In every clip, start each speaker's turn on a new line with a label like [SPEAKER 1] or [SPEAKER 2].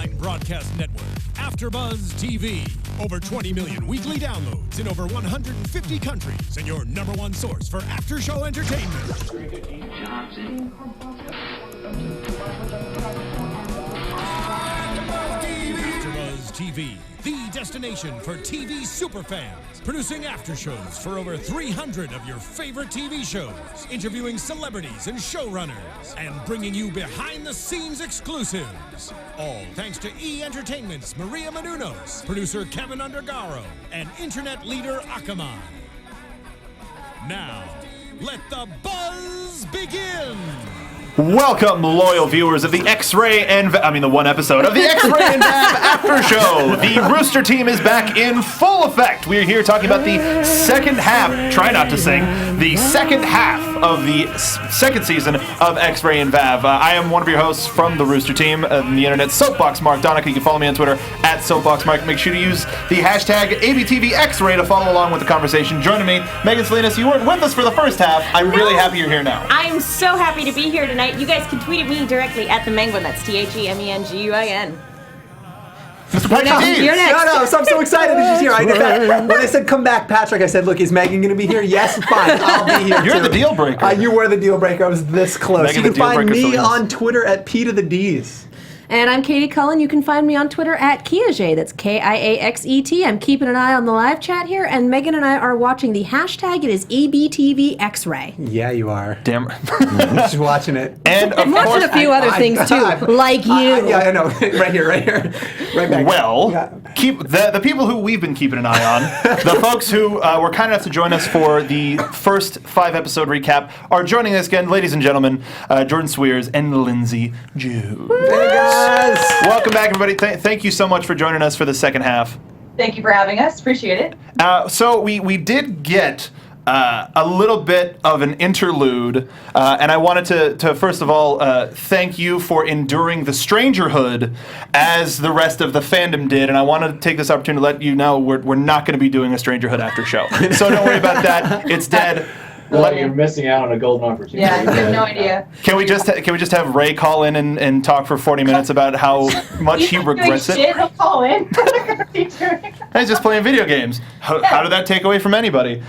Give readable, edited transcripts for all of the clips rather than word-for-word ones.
[SPEAKER 1] online broadcast network, AFTERBUZZ TV. Over 20 million weekly downloads in over 150 countries, and your #1 source for after-show entertainment. AFTERBUZZ TV, the destination for TV superfans. Producing aftershows for over 300 of your favorite TV shows, interviewing celebrities and showrunners, and bringing you behind-the-scenes exclusives. All thanks to E! Entertainment's Maria Menounos, producer Kevin Undergaro, and internet leader Akamai. Now, let the buzz begin!
[SPEAKER 2] Welcome, loyal viewers of the X-Ray and Vav, the one episode of the X-Ray and Vav After Show. The Rooster Team is back in full effect. We are here talking about the second half, try not to sing, the second half of the second season of X-Ray and Vav. I am one of your hosts from the Rooster Team, the internet, Soapbox Mark Donica. You can follow me on Twitter at SoapboxMark. Make sure to use the hashtag ABTVXray to follow along with the conversation. Joining me, Megan Salinas. You weren't with us for the first half. I'm really happy you're here now.
[SPEAKER 3] I'm so happy to be here tonight. You guys can tweet at me directly at the Menguin. That's TheMenguin.
[SPEAKER 2] Mr. Patrick Dees.
[SPEAKER 3] You're next.
[SPEAKER 4] No, so I'm so excited that she's here. When I said come back, Patrick, I said, look, is Megan going to be here? Yes, fine, I'll be here.
[SPEAKER 2] You're
[SPEAKER 4] too.
[SPEAKER 2] the deal breaker.
[SPEAKER 4] You were the deal breaker. I was this close.
[SPEAKER 2] Megan,
[SPEAKER 4] you can find me
[SPEAKER 2] Salinas.
[SPEAKER 4] on Twitter at P to the Dees.
[SPEAKER 3] And I'm Katie Cullen. You can find me on Twitter at Kiaxet. That's Kiaxet. I'm keeping an eye on the live chat here, and Megan and I are watching the hashtag. It is ABTVXray.
[SPEAKER 4] Yeah, you are.
[SPEAKER 2] Damn.
[SPEAKER 4] She's watching it.
[SPEAKER 2] And of
[SPEAKER 3] I'm watching
[SPEAKER 2] course,
[SPEAKER 3] a few other things too, like you.
[SPEAKER 4] Yeah, I know. Right here. Right back.
[SPEAKER 2] well,
[SPEAKER 4] Yeah.
[SPEAKER 2] keep the people who we've been keeping an eye on, the folks who were kind enough to join us for the first 5-episode recap, are joining us again, ladies and gentlemen, Jordan Cwierz and Lindsay Jew.
[SPEAKER 4] Hey, guys.
[SPEAKER 2] Welcome back, everybody. Thank you so much for joining us for the second half.
[SPEAKER 5] Thank you for having us. Appreciate it.
[SPEAKER 2] So we did get a little bit of an interlude, and I wanted to first of all thank you for enduring the strangerhood as the rest of the fandom did, and I wanted to take this opportunity to let you know we're not going to be doing a strangerhood after show. So don't worry about that. It's dead.
[SPEAKER 6] Well, you're missing out on a golden opportunity.
[SPEAKER 5] Yeah, I have no idea.
[SPEAKER 2] Can we just have Ray call in and talk for 40 minutes about how much he regrets it?
[SPEAKER 5] Shit, he'll call in.
[SPEAKER 2] He's just playing video games. How did that take away from anybody?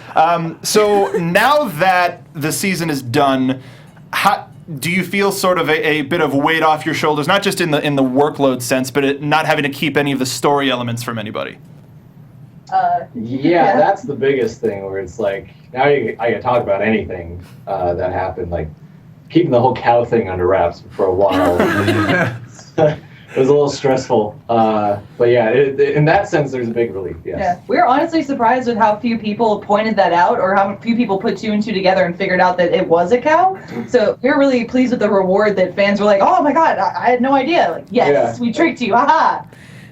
[SPEAKER 2] So now that the season is done, how do you feel sort of a bit of weight off your shoulders? Not just in the workload sense, but not having to keep any of the story elements from anybody.
[SPEAKER 6] Yeah, that's the biggest thing. Where it's like now I can talk about anything that happened. Like keeping the whole cow thing under wraps for a while. It was a little stressful, but yeah, in that sense, there's a big relief. Yes.
[SPEAKER 5] Yeah, we were honestly surprised with how few people pointed that out, or how few people put 2 and 2 together and figured out that it was a cow. So we're really pleased with the reward that fans were like, "Oh my god, I had no idea!" Like, yes, we tricked you, haha.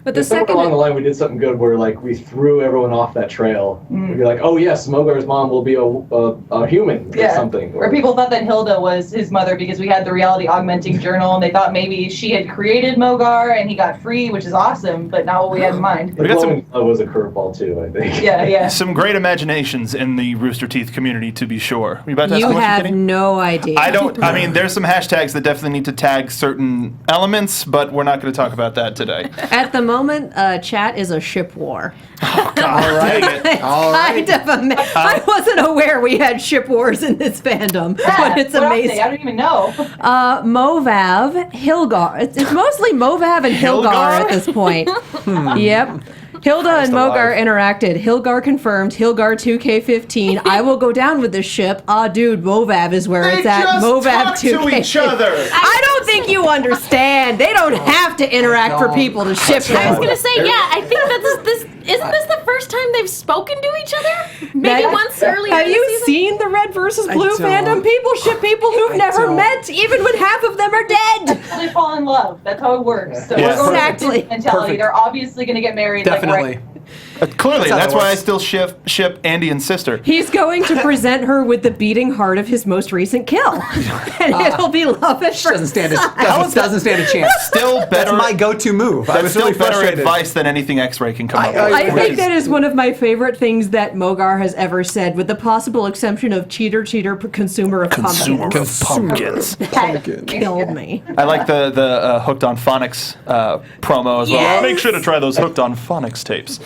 [SPEAKER 3] But the
[SPEAKER 6] Somewhere
[SPEAKER 3] second
[SPEAKER 6] along the line, we did something good where like we threw everyone off that trail. We'd be like, "Oh yes, Mogar's mom will be a human or something."
[SPEAKER 5] Or people thought that Hilda was his mother because we had the reality augmenting journal, and they thought maybe she had created Mogar and he got free, which is awesome, but not what we had in mind.
[SPEAKER 6] The glowing glove was a curveball too, I think.
[SPEAKER 5] Yeah.
[SPEAKER 2] Some great imaginations in the RoosterTeeth community, to be sure. You about to ask
[SPEAKER 3] you
[SPEAKER 2] a question,
[SPEAKER 3] have
[SPEAKER 2] Kenny?
[SPEAKER 3] no idea.
[SPEAKER 2] There's some hashtags that definitely need to tag certain elements, but we're not going to talk about that today.
[SPEAKER 3] At the moment, chat is a ship war.
[SPEAKER 2] Oh, God. All right.
[SPEAKER 3] I wasn't aware we had ship wars in this fandom, but it's
[SPEAKER 5] what
[SPEAKER 3] amazing.
[SPEAKER 5] I don't even know.
[SPEAKER 3] Movav, Hilgar. It's mostly Movav and Hilgar at this point. Yep. Hilda and Mogar interacted. Hilgar confirmed. Hilgar 2K15. I will go down with this ship. Dude, Movav is where it's at. Movav 2K.
[SPEAKER 2] To each other.
[SPEAKER 3] I don't think you understand. They don't have to interact for people to ship them.
[SPEAKER 7] I was gonna say, I think that isn't this the first time they've spoken to each other? Maybe once earlier.
[SPEAKER 3] Have you
[SPEAKER 7] season?
[SPEAKER 3] seen the red versus blue fandom? People ship people who've never met, even when half of them are dead.
[SPEAKER 5] They fall in love. That's how it works. So
[SPEAKER 2] Yeah.
[SPEAKER 5] we're going
[SPEAKER 3] Exactly.
[SPEAKER 5] with this mentality.
[SPEAKER 4] Perfect.
[SPEAKER 5] They're obviously going to get married.
[SPEAKER 4] Definitely.
[SPEAKER 5] Like,
[SPEAKER 2] Clearly,
[SPEAKER 4] That's how
[SPEAKER 2] that's
[SPEAKER 4] that
[SPEAKER 2] why I
[SPEAKER 4] works.
[SPEAKER 2] still ship Andy and sister.
[SPEAKER 3] He's going to present her with the beating heart of his most recent kill. And it'll be love at
[SPEAKER 4] She doesn't
[SPEAKER 3] first
[SPEAKER 4] stand a,
[SPEAKER 3] sight.
[SPEAKER 4] doesn't stand a chance.
[SPEAKER 2] Still better.
[SPEAKER 4] That's my go-to move. I
[SPEAKER 2] That's
[SPEAKER 4] was
[SPEAKER 2] still
[SPEAKER 4] really
[SPEAKER 2] better
[SPEAKER 4] frustrated.
[SPEAKER 2] advice than anything X-Ray can come up with.
[SPEAKER 3] I think
[SPEAKER 4] Right.
[SPEAKER 3] that is one of my favorite things that Mogar has ever said, with the possible exception of cheater, consumer of
[SPEAKER 2] Consumer
[SPEAKER 3] pumpkins.
[SPEAKER 2] of pumpkins.
[SPEAKER 3] That killed me.
[SPEAKER 2] I like the Hooked on Phonics promo as well.
[SPEAKER 3] Yes.
[SPEAKER 2] Make sure to try those Hooked on Phonics tapes.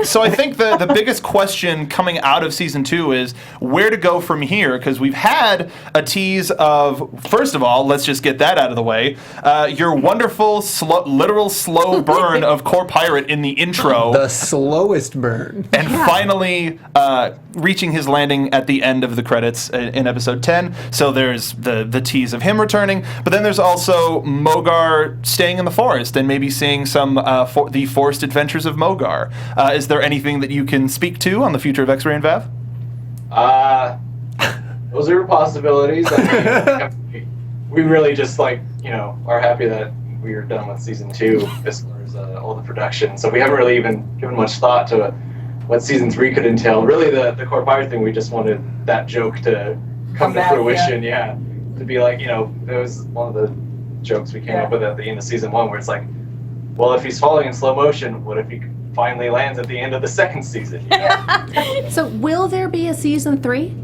[SPEAKER 2] So I think the biggest question coming out of season 2 is where to go from here, because we've had a tease of, first of all, let's just get that out of the way, your wonderful, literal slow burn of Core Pirate in the intro.
[SPEAKER 4] The slowest burn.
[SPEAKER 2] And finally reaching his landing at the end of the credits in episode 10. So there's the tease of him returning, but then there's also Mogar staying in the forest and maybe seeing some the forest adventures of Mogar. Is there anything that you can speak to on the future of X-Ray and Vav?
[SPEAKER 6] Those are possibilities. I mean, we really just are happy that we are done with season 2 as far as all the production. So we haven't really even given much thought to what season 3 could entail. Really, the Core Pirate thing, we just wanted that joke to come to
[SPEAKER 5] back,
[SPEAKER 6] fruition. Yeah, to be like, it was one of the jokes we came up with at the end of season 1, where it's like, well, if he's falling in slow motion, what if he finally lands at the end of the second season?
[SPEAKER 7] So will there be a season 3?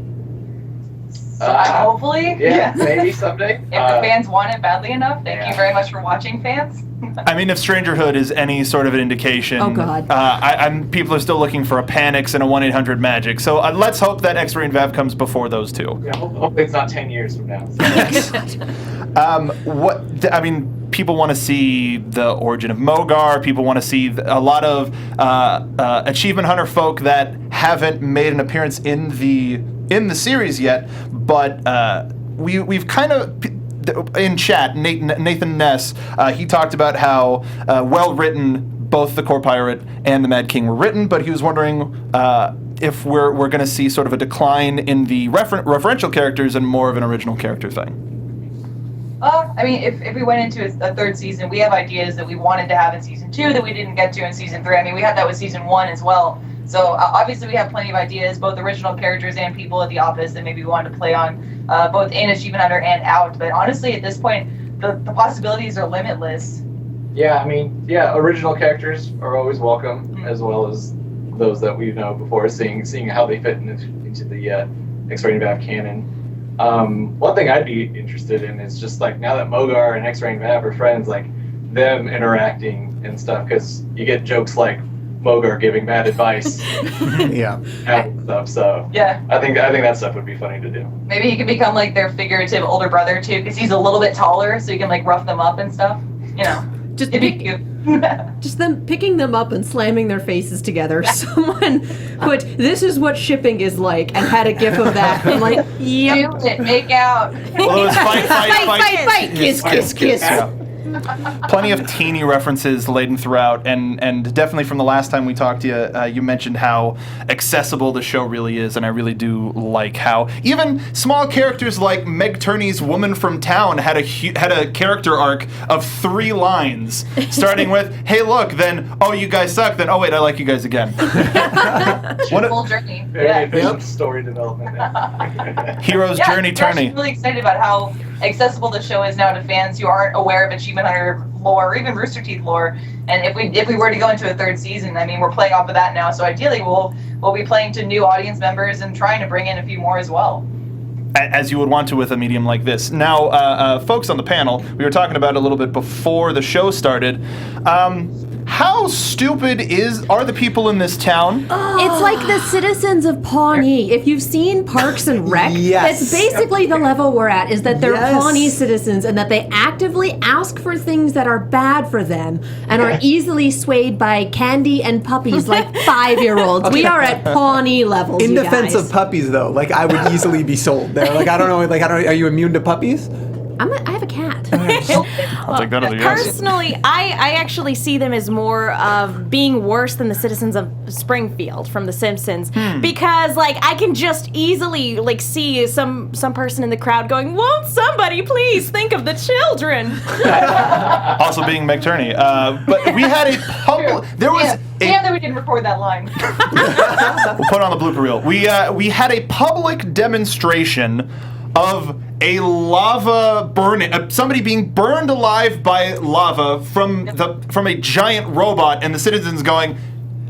[SPEAKER 5] Hopefully.
[SPEAKER 6] Yeah, maybe someday.
[SPEAKER 5] If the fans want it badly enough, thank you very much for watching, fans.
[SPEAKER 2] I mean, if Strangerhood is any sort of an indication,
[SPEAKER 3] Oh, God.
[SPEAKER 2] people are still looking for a Panics and a 1-800-MAGIC. So let's hope that X-Ray and Vav comes before those two.
[SPEAKER 6] Yeah, hopefully it's not 10 years from now.
[SPEAKER 2] People want to see the origin of Mogar. People want to see a lot of Achievement Hunter folk that haven't made an appearance in the series yet. But we've kind of, in chat, Nathan Ness, he talked about how well written both the Core Pirate and the Mad King were written, but he was wondering if we're going to see sort of a decline in the referential characters and more of an original character thing.
[SPEAKER 5] If we went into a third season, we have ideas that we wanted to have in season 2 that we didn't get to in season 3. I mean, we had that with season 1 as well. So obviously we have plenty of ideas, both original characters and people at the office that maybe we wanted to play on, both in Achievement Hunter and out. But honestly, at this point, the possibilities are limitless.
[SPEAKER 6] Yeah, original characters are always welcome, as well as those that we know before, seeing how they fit into the X-Ray and Vav canon. One thing I'd be interested in is just like, now that Mogar and X-Ray and Vav are friends, like them interacting and stuff, because you get jokes like Mogar giving bad advice.
[SPEAKER 4] Yeah.
[SPEAKER 6] And stuff. So
[SPEAKER 5] Yeah.
[SPEAKER 6] I think that stuff would be funny to do.
[SPEAKER 5] Maybe he can become like their figurative older brother too, because he's a little bit taller, so he can like rough them up and stuff.
[SPEAKER 3] Just
[SPEAKER 5] it'd be cute.
[SPEAKER 3] Just them picking them up and slamming their faces together. Someone put, "This is what shipping is like," and had a gif of that. I'm like, yep.
[SPEAKER 5] Do it, make out.
[SPEAKER 2] Well, it was fight.
[SPEAKER 3] Kiss, kiss, kiss.
[SPEAKER 2] Yeah. Plenty of teeny references laden throughout, and definitely from the last time we talked to you, you mentioned how accessible the show really is, and I really do like how even small characters like Meg Turney's Woman from Town had a character arc of 3 lines, starting with, "Hey, look," then, "Oh, you guys suck," then, "Oh, wait, I like you guys again."
[SPEAKER 5] Full journey.
[SPEAKER 6] Very
[SPEAKER 5] Yeah.
[SPEAKER 6] efficient story development there.
[SPEAKER 2] Hero's journey
[SPEAKER 5] I'm
[SPEAKER 2] tourney.
[SPEAKER 5] really excited about how accessible the show is now to fans who aren't aware of Achievement Hunter lore or even Rooster Teeth lore. And if we were to go into a third season, I mean, we're playing off of that now. So ideally, we'll be playing to new audience members and trying to bring in a few more as well.
[SPEAKER 2] As you would want to with a medium like this. Now, folks on the panel, we were talking about it a little bit before the show started. How stupid are the people in this town?
[SPEAKER 3] It's like the citizens of Pawnee. If you've seen Parks and Rec,
[SPEAKER 4] Yes.
[SPEAKER 3] that's basically the level we're at, is that they're
[SPEAKER 4] Yes.
[SPEAKER 3] Pawnee citizens and that they actively ask for things that are bad for them and are easily swayed by candy and puppies like 5-year-olds. We are at Pawnee levels,
[SPEAKER 4] In
[SPEAKER 3] you
[SPEAKER 4] defense
[SPEAKER 3] guys.
[SPEAKER 4] of puppies, though, like I would easily be sold there. Like I don't know. Are you immune to puppies?
[SPEAKER 3] I have a cat.
[SPEAKER 2] I'll take that as a yes.
[SPEAKER 7] Personally, I actually see them as more of being worse than the citizens of Springfield from The Simpsons, because like I can just easily like see some person in the crowd going, "Won't somebody please think of the children?"
[SPEAKER 2] Also being Meg Turney. But we had a public. There was.
[SPEAKER 5] Damn that we didn't record that line.
[SPEAKER 2] We'll put it on the blooper reel. We had a public demonstration of a lava burning, somebody being burned alive by lava from a giant robot, and the citizens going,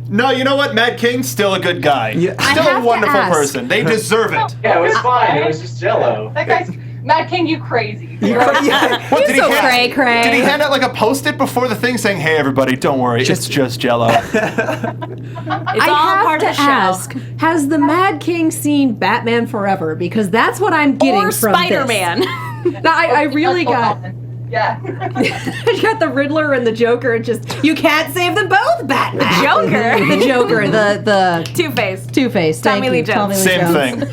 [SPEAKER 2] "No, you know what? Mad King's still a good guy.
[SPEAKER 4] Yeah.
[SPEAKER 2] Still a wonderful person. They deserve it."
[SPEAKER 6] Yeah, it was fine. It was just Jello.
[SPEAKER 5] That guy's Mad King, you crazy.
[SPEAKER 2] What, did
[SPEAKER 3] so
[SPEAKER 2] he
[SPEAKER 3] cray-cray.
[SPEAKER 2] Did he hand out like a post-it before the thing saying, "Hey everybody, don't worry, it's just Jello"?
[SPEAKER 7] It's
[SPEAKER 3] I
[SPEAKER 7] all
[SPEAKER 3] have
[SPEAKER 7] part
[SPEAKER 3] to
[SPEAKER 7] of the show.
[SPEAKER 3] ask, has the Mad King seen Batman Forever? Because that's what I'm getting
[SPEAKER 7] Or
[SPEAKER 3] from
[SPEAKER 7] Spider-Man.
[SPEAKER 3] this. No, I really got...
[SPEAKER 5] Yeah.
[SPEAKER 3] I got the Riddler and the Joker, and just, you can't save them both, Batman.
[SPEAKER 7] Joker.
[SPEAKER 3] The Joker, the
[SPEAKER 7] Two-Face.
[SPEAKER 3] Two-Face.
[SPEAKER 7] Tommy Lee Jones.
[SPEAKER 2] Same thing.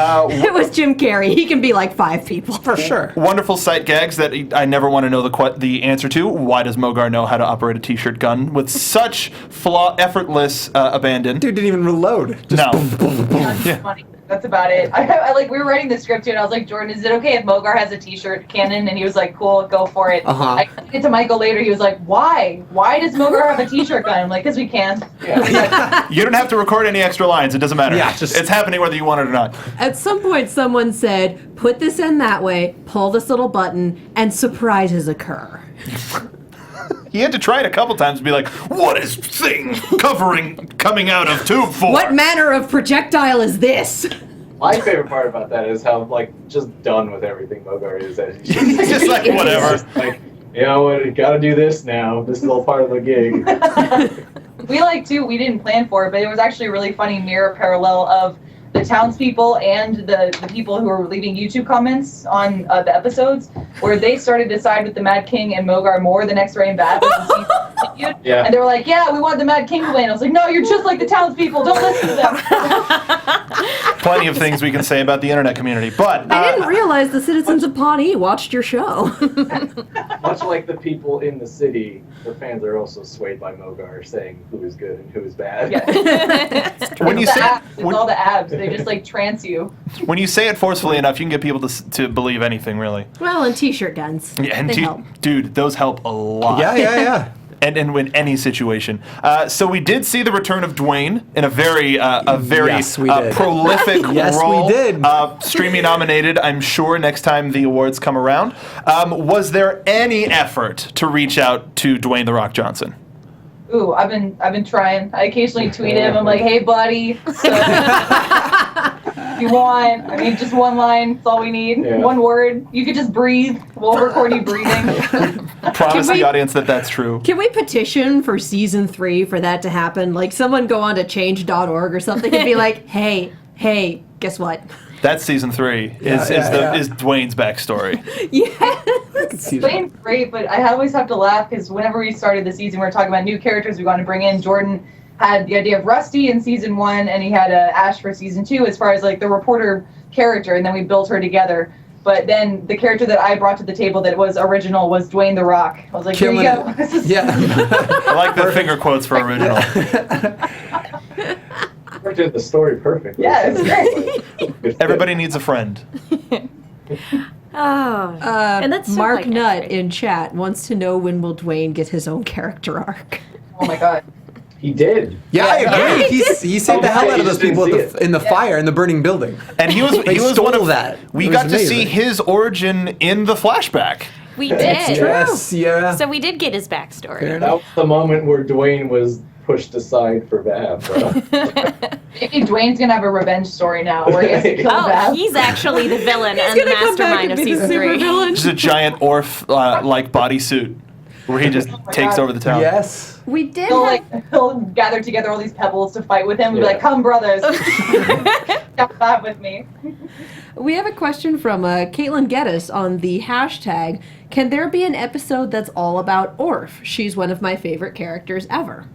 [SPEAKER 3] It was Jim Carrey. He can be like 5 people.
[SPEAKER 4] For sure.
[SPEAKER 2] Wonderful sight gags that I never want to know the answer to. Why does Mogar know how to operate a t-shirt gun with such effortless abandon?
[SPEAKER 4] Dude didn't even reload. Just
[SPEAKER 2] No.
[SPEAKER 5] That's funny. That's about it. I like, we were writing the script too, and I was like, "Jordan, is it okay if Mogar has a t-shirt cannon?" And he was like, "Cool, go for it." I explained it to Michael later. He was like, "Why? Why does Mogar have a t-shirt gun?" I'm like, "Because we can." Yeah.
[SPEAKER 2] You don't have to record any extra lines. It doesn't matter.
[SPEAKER 4] Yeah,
[SPEAKER 2] it's happening whether you want it or not.
[SPEAKER 3] At some point, someone said, "Put this in that way, pull this little button, and surprises occur."
[SPEAKER 2] He had to try it a couple times to be like, "What is thing coming out of tube for?"
[SPEAKER 3] What manner of projectile is this?
[SPEAKER 6] My favorite part about that is how like just done with everything Mogar is. As he should.
[SPEAKER 2] He's just like, whatever.
[SPEAKER 6] It's just like, you know what? Gotta do this now. This is all part of the gig.
[SPEAKER 5] We didn't plan for it, but it was actually a really funny mirror parallel of the townspeople and the people who were leaving YouTube comments on the episodes, where they started to side with the Mad King and Mogar more than X-Ray and Vav.
[SPEAKER 6] Yeah.
[SPEAKER 5] And they were like, "Yeah, we want the Mad King to win." I was like, "No, you're just like the townspeople. Don't listen to them."
[SPEAKER 2] Plenty of things we can say about the internet community, but
[SPEAKER 3] I didn't realize the citizens of Pawnee watched your show.
[SPEAKER 6] Much like the people in the city, the fans are also swayed by Mogar saying who is good and who is bad.
[SPEAKER 5] Yeah.
[SPEAKER 2] when you
[SPEAKER 5] It's
[SPEAKER 2] say
[SPEAKER 5] the abs. It's all the abs. They just like trance you.
[SPEAKER 2] when you say it forcefully enough, you can get people to believe anything, really.
[SPEAKER 3] Well, and t-shirt guns.
[SPEAKER 2] Yeah, and
[SPEAKER 3] They help.
[SPEAKER 2] dude, those help a lot.
[SPEAKER 4] Yeah.
[SPEAKER 2] And in any situation. So we did see the return of Dwayne in a very
[SPEAKER 4] Yes, we did.
[SPEAKER 2] prolific
[SPEAKER 4] Yes, we
[SPEAKER 2] role.
[SPEAKER 4] did.
[SPEAKER 2] Streaming nominated, I'm sure, next time the awards come around. Was there any effort to reach out to Dwayne "The Rock" Johnson?
[SPEAKER 5] Ooh, I've been trying. I occasionally tweet him. I'm like, "Hey, buddy. So, if you want, just one line. That's all we need.
[SPEAKER 6] Yeah.
[SPEAKER 5] One word. You could just breathe. We'll record you breathing."
[SPEAKER 2] Promise
[SPEAKER 3] we-
[SPEAKER 2] the audience that's true.
[SPEAKER 3] Can we petition for season 3 for that to happen? Like someone go on to change.org or something and be like, hey, guess what?
[SPEAKER 2] That's season 3. Is Dwayne's backstory.
[SPEAKER 5] Dwayne's great, but I always have to laugh because whenever we started the season, we were talking about new characters we want to bring in. Jordan had the idea of Rusty in season 1, and he had Ash for season 2 as far as like the reporter character, and then we built her together. But then the character that I brought to the table that was original was Dwayne "The Rock." I was like, "Here you go."
[SPEAKER 4] Yeah.
[SPEAKER 2] I like the finger quotes for original.
[SPEAKER 6] We did the story perfect.
[SPEAKER 5] Yeah, it's great.
[SPEAKER 2] Everybody needs a friend.
[SPEAKER 7] And that's so
[SPEAKER 3] Mark
[SPEAKER 7] like
[SPEAKER 3] Nutt
[SPEAKER 7] X-Ray.
[SPEAKER 3] in chat wants to know when will Dwayne get his own character arc.
[SPEAKER 5] Oh my god.
[SPEAKER 6] He did.
[SPEAKER 4] Yeah, I agree. He saved the hell out of those people in the
[SPEAKER 6] Yeah.
[SPEAKER 4] fire in the burning building.
[SPEAKER 2] And he was
[SPEAKER 4] stole
[SPEAKER 2] one of
[SPEAKER 4] that.
[SPEAKER 2] We
[SPEAKER 4] It was
[SPEAKER 2] got to see
[SPEAKER 4] amazing.
[SPEAKER 2] his origin in the flashback.
[SPEAKER 7] We did.
[SPEAKER 4] Yes, yeah.
[SPEAKER 7] So we did get his backstory.
[SPEAKER 4] Fair
[SPEAKER 6] That was the moment where Dwayne was pushed aside for Vav, bro.
[SPEAKER 5] Maybe Dwayne's gonna have a revenge story now where he has to kill
[SPEAKER 7] Oh,
[SPEAKER 5] Vav.
[SPEAKER 7] he's actually the villain and the
[SPEAKER 3] gonna come back
[SPEAKER 7] mastermind
[SPEAKER 3] and
[SPEAKER 7] of
[SPEAKER 3] be the
[SPEAKER 7] season 3.
[SPEAKER 3] supervillain.
[SPEAKER 2] Just a giant Orf like bodysuit where he just takes
[SPEAKER 5] God.
[SPEAKER 2] over the town.
[SPEAKER 4] Yes.
[SPEAKER 3] We did
[SPEAKER 5] He'll gather together all these pebbles to fight with him and be
[SPEAKER 6] Yeah.
[SPEAKER 5] like, "Come, brothers, got that with me."
[SPEAKER 3] We have a question from Caitlin Geddes on the hashtag, can there be an episode that's all about Orf? She's one of my favorite characters ever.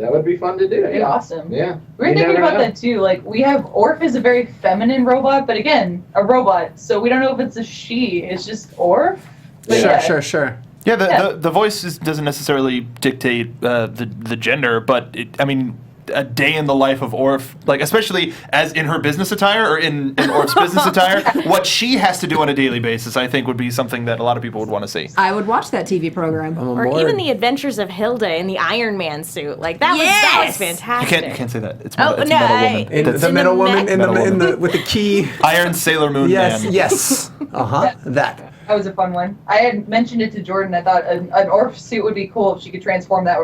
[SPEAKER 6] That would be fun to do.
[SPEAKER 5] That'd be awesome.
[SPEAKER 6] Yeah.
[SPEAKER 5] We were thinking about that too. Like, we have Orf is a very feminine robot, but again, a robot. So we don't know if it's a she. It's just Orf. But
[SPEAKER 4] Sure.
[SPEAKER 2] Yeah, the voice doesn't necessarily dictate the gender, but I mean, a day in the life of Orf, like especially as in her business attire or in Orf's business attire, what she has to do on a daily basis, I think would be something that a lot of people would want to see.
[SPEAKER 3] I would watch that TV program.
[SPEAKER 7] Or even the Adventures of Hilda in the Iron Man suit. Like that was fantastic.
[SPEAKER 2] You can't say that. It's,
[SPEAKER 7] Oh,
[SPEAKER 2] it's
[SPEAKER 7] no,
[SPEAKER 2] Metal Woman.
[SPEAKER 4] The metal woman in
[SPEAKER 2] Metal Woman.
[SPEAKER 4] the with the key.
[SPEAKER 2] Iron Sailor Moon Man.
[SPEAKER 4] Yes. That.
[SPEAKER 5] That was a fun one. I had mentioned it to Jordan. I thought an Orf suit would be cool if she could transform that.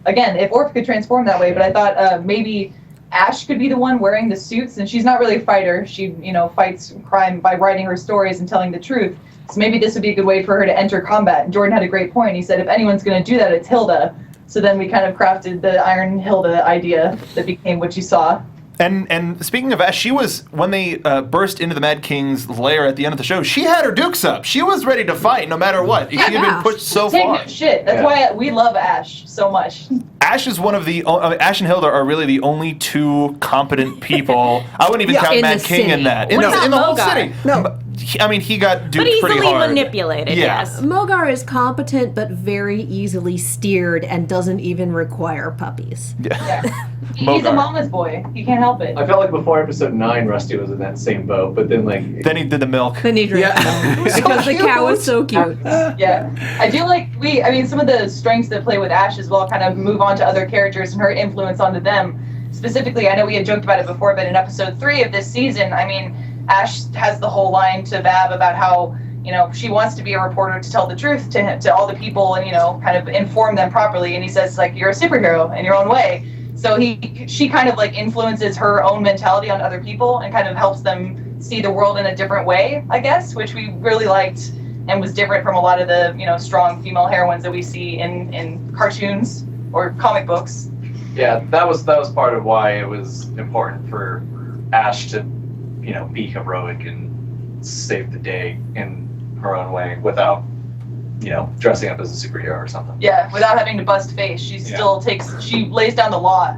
[SPEAKER 5] Again, if Orf could transform that way, but I thought maybe Ash could be the one wearing the suits, and she's not really a fighter. She, fights crime by writing her stories and telling the truth. So maybe this would be a good way for her to enter combat. And Jordan had a great point. He said, if anyone's going to do that, it's Hilda. So then we kind of crafted the Iron Hilda idea that became what you saw.
[SPEAKER 2] And speaking of Ash, she was, when they burst into the Mad King's lair at the end of the show, she had her dukes up. She was ready to fight no matter what. She had been pushed so far.
[SPEAKER 5] Take no shit. That's why we love Ash so much.
[SPEAKER 2] Ash is one of the, Ash and Hilda are really the only two competent people. I wouldn't even count
[SPEAKER 3] in
[SPEAKER 2] Mad
[SPEAKER 3] the
[SPEAKER 2] King
[SPEAKER 3] city.
[SPEAKER 2] in that.
[SPEAKER 7] What
[SPEAKER 2] In
[SPEAKER 7] about
[SPEAKER 2] the whole
[SPEAKER 7] Mogar?
[SPEAKER 2] city.
[SPEAKER 4] No.
[SPEAKER 2] I mean, he got duped
[SPEAKER 7] But
[SPEAKER 2] pretty
[SPEAKER 7] easily
[SPEAKER 2] hard.
[SPEAKER 7] manipulated,
[SPEAKER 2] Yeah.
[SPEAKER 7] yes.
[SPEAKER 3] Mogar is competent but very easily steered and doesn't even require puppies.
[SPEAKER 5] Yeah. He's
[SPEAKER 2] Mogar.
[SPEAKER 5] a mama's boy. He can't help it.
[SPEAKER 6] I felt like before episode 9, Rusty was in that same boat, but then
[SPEAKER 2] Then he did the milk.
[SPEAKER 3] Then he drank because the cow was so cute.
[SPEAKER 5] Yeah, I do like some of the strengths that play with Ash as well kind of move on to other characters and her influence onto them. Specifically, I know we had joked about it before, but in episode 3 of this season, I mean, Ash has the whole line to Vav about how, she wants to be a reporter to tell the truth to him, to all the people and, kind of inform them properly. And he says, like, you're a superhero in your own way. So she kind of like influences her own mentality on other people and kind of helps them see the world in a different way, I guess, which we really liked and was different from a lot of the, strong female heroines that we see in cartoons or comic books.
[SPEAKER 6] Yeah, that was part of why it was important for Ash to, be heroic and save the day in her own way without, dressing up as a superhero or something.
[SPEAKER 5] Yeah, without having to bust face, she lays down the law.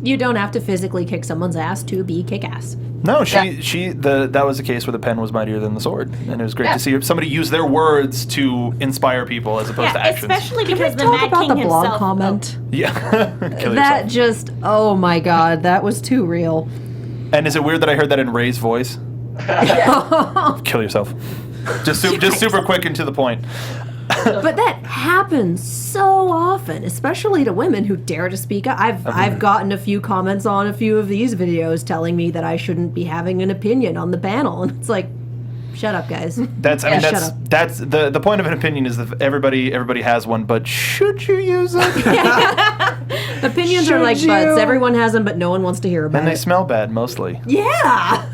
[SPEAKER 3] You don't have to physically kick someone's ass to be kick-ass.
[SPEAKER 2] No, that was the case where the pen was mightier than the sword, and it was great to see somebody use their words to inspire people as opposed to actions.
[SPEAKER 7] Especially because the
[SPEAKER 3] Talk
[SPEAKER 7] Mad
[SPEAKER 3] about
[SPEAKER 7] King
[SPEAKER 3] the
[SPEAKER 7] himself.
[SPEAKER 3] blog comment.
[SPEAKER 2] Yeah, kill
[SPEAKER 3] That
[SPEAKER 2] yourself.
[SPEAKER 3] just, oh my god, that was too real.
[SPEAKER 2] And is it weird that I heard that in Ray's voice? Kill yourself. Just super quick and to the point.
[SPEAKER 3] But that happens so often, especially to women who dare to speak up. I've gotten a few comments on a few of these videos telling me that I shouldn't be having an opinion on the panel, and it's like, shut up, guys.
[SPEAKER 2] That's the point of an opinion is that everybody has one, but should you use it?
[SPEAKER 3] Opinions are like butts. Everyone has them, but no one wants to hear about
[SPEAKER 2] And they
[SPEAKER 3] it.
[SPEAKER 2] smell bad mostly.
[SPEAKER 3] Yeah.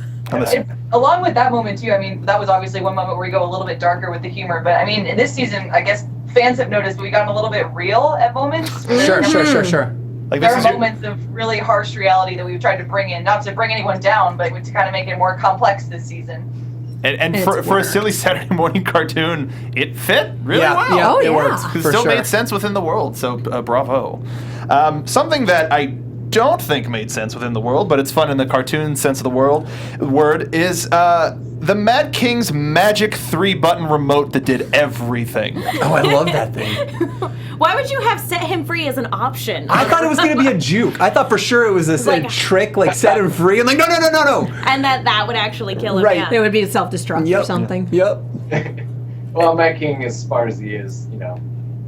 [SPEAKER 5] Along with that moment too, I mean, that was obviously one moment where we go a little bit darker with the humor. But I mean, in this season, I guess fans have noticed we've gotten a little bit real at moments.
[SPEAKER 4] Sure.
[SPEAKER 2] Like
[SPEAKER 5] There are moments of really harsh reality that we've tried to bring in, not to bring anyone down, but to kind of make it more complex this season.
[SPEAKER 2] And for a silly Saturday morning cartoon, it fit really well.
[SPEAKER 4] Yeah,
[SPEAKER 3] Oh,
[SPEAKER 4] it
[SPEAKER 3] yeah.
[SPEAKER 4] works.
[SPEAKER 2] It
[SPEAKER 4] For
[SPEAKER 2] still
[SPEAKER 4] sure.
[SPEAKER 2] made sense within the world, so bravo. Something that I don't think made sense within the world, but it's fun in the cartoon sense of the word is the Mad King's magic 3-button remote that did everything.
[SPEAKER 4] Oh, I love that thing.
[SPEAKER 7] Why would you have set him free as an option?
[SPEAKER 4] I thought it was going to be a juke. I thought for sure it was a trick, like set him free. I'm like, no.
[SPEAKER 7] And that would actually kill him.
[SPEAKER 4] Right.
[SPEAKER 7] Yeah.
[SPEAKER 3] It would be a self-destruct or something.
[SPEAKER 4] Yep.
[SPEAKER 6] Well, Mad King, as smart as he is,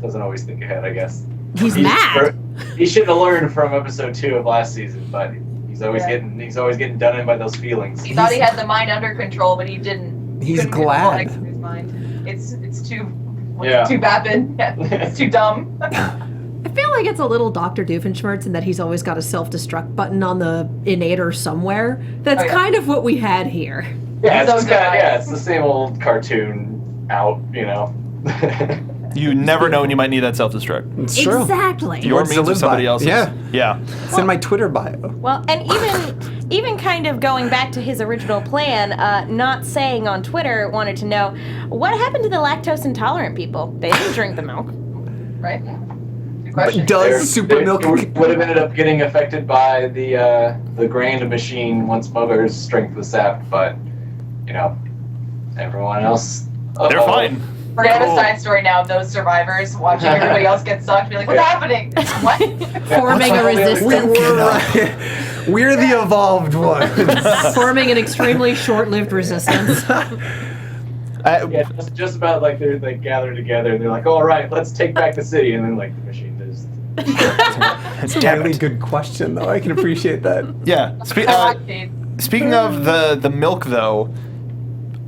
[SPEAKER 6] doesn't always think ahead, I guess.
[SPEAKER 3] He's mad.
[SPEAKER 6] He should have learned from episode 2 of last season, but he's always getting done in by those feelings.
[SPEAKER 5] He thought he had the mind under control, but he didn't.
[SPEAKER 4] He's
[SPEAKER 5] couldn't control
[SPEAKER 4] glad.
[SPEAKER 5] X in his mind. It's too
[SPEAKER 6] Yeah.
[SPEAKER 5] too vapid. Yeah, it's too dumb.
[SPEAKER 3] I feel like it's a little Dr. Doofenshmirtz in that he's always got a self-destruct button on the innator somewhere. That's kind of what we had here.
[SPEAKER 6] Yeah,
[SPEAKER 5] So
[SPEAKER 6] it's the same old cartoon out,
[SPEAKER 2] You never know when you might need that self-destruct.
[SPEAKER 4] It's true.
[SPEAKER 3] Exactly.
[SPEAKER 2] Your
[SPEAKER 4] Words to
[SPEAKER 2] means or
[SPEAKER 4] live
[SPEAKER 2] somebody
[SPEAKER 4] by.
[SPEAKER 2] else's. Yeah.
[SPEAKER 4] It's in my Twitter bio.
[SPEAKER 7] Well, and even kind of going back to his original plan, not saying on Twitter, wanted to know what happened to the lactose intolerant people. They didn't drink the milk.
[SPEAKER 5] Right? Good question.
[SPEAKER 4] Does super milk
[SPEAKER 6] would have ended up getting affected by the grand machine once Mogar's strength was sapped, but everyone else
[SPEAKER 2] They're fine.
[SPEAKER 5] We're gonna have a side story now of those survivors watching everybody else get sucked, be like, "What's happening?" What?
[SPEAKER 3] Forming a resistance.
[SPEAKER 4] We're the evolved ones.
[SPEAKER 3] Forming an extremely short-lived resistance.
[SPEAKER 6] Yeah, just about like they gather together and they're like, "All right, let's take back the city," and then like the machine is.
[SPEAKER 4] That's a really good question, though. I can appreciate that.
[SPEAKER 2] Yeah. Speaking of the milk, though,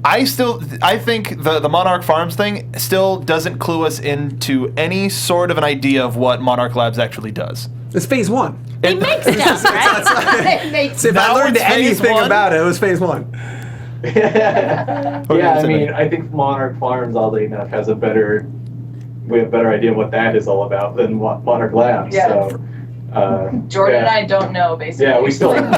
[SPEAKER 2] I think the Monarch Farms thing still doesn't clue us into any sort of an idea of what Monarch Labs actually does.
[SPEAKER 4] It's phase 1.
[SPEAKER 7] They make stuff, right?
[SPEAKER 4] So if I learned anything about it, it was phase 1.
[SPEAKER 6] Yeah, I mean, I think Monarch Farms, oddly enough, has we have a better idea of what that is all about than what Monarch Labs.
[SPEAKER 5] Yeah.
[SPEAKER 6] So,
[SPEAKER 5] Jordan and I don't know, basically.
[SPEAKER 6] Yeah, we still don't.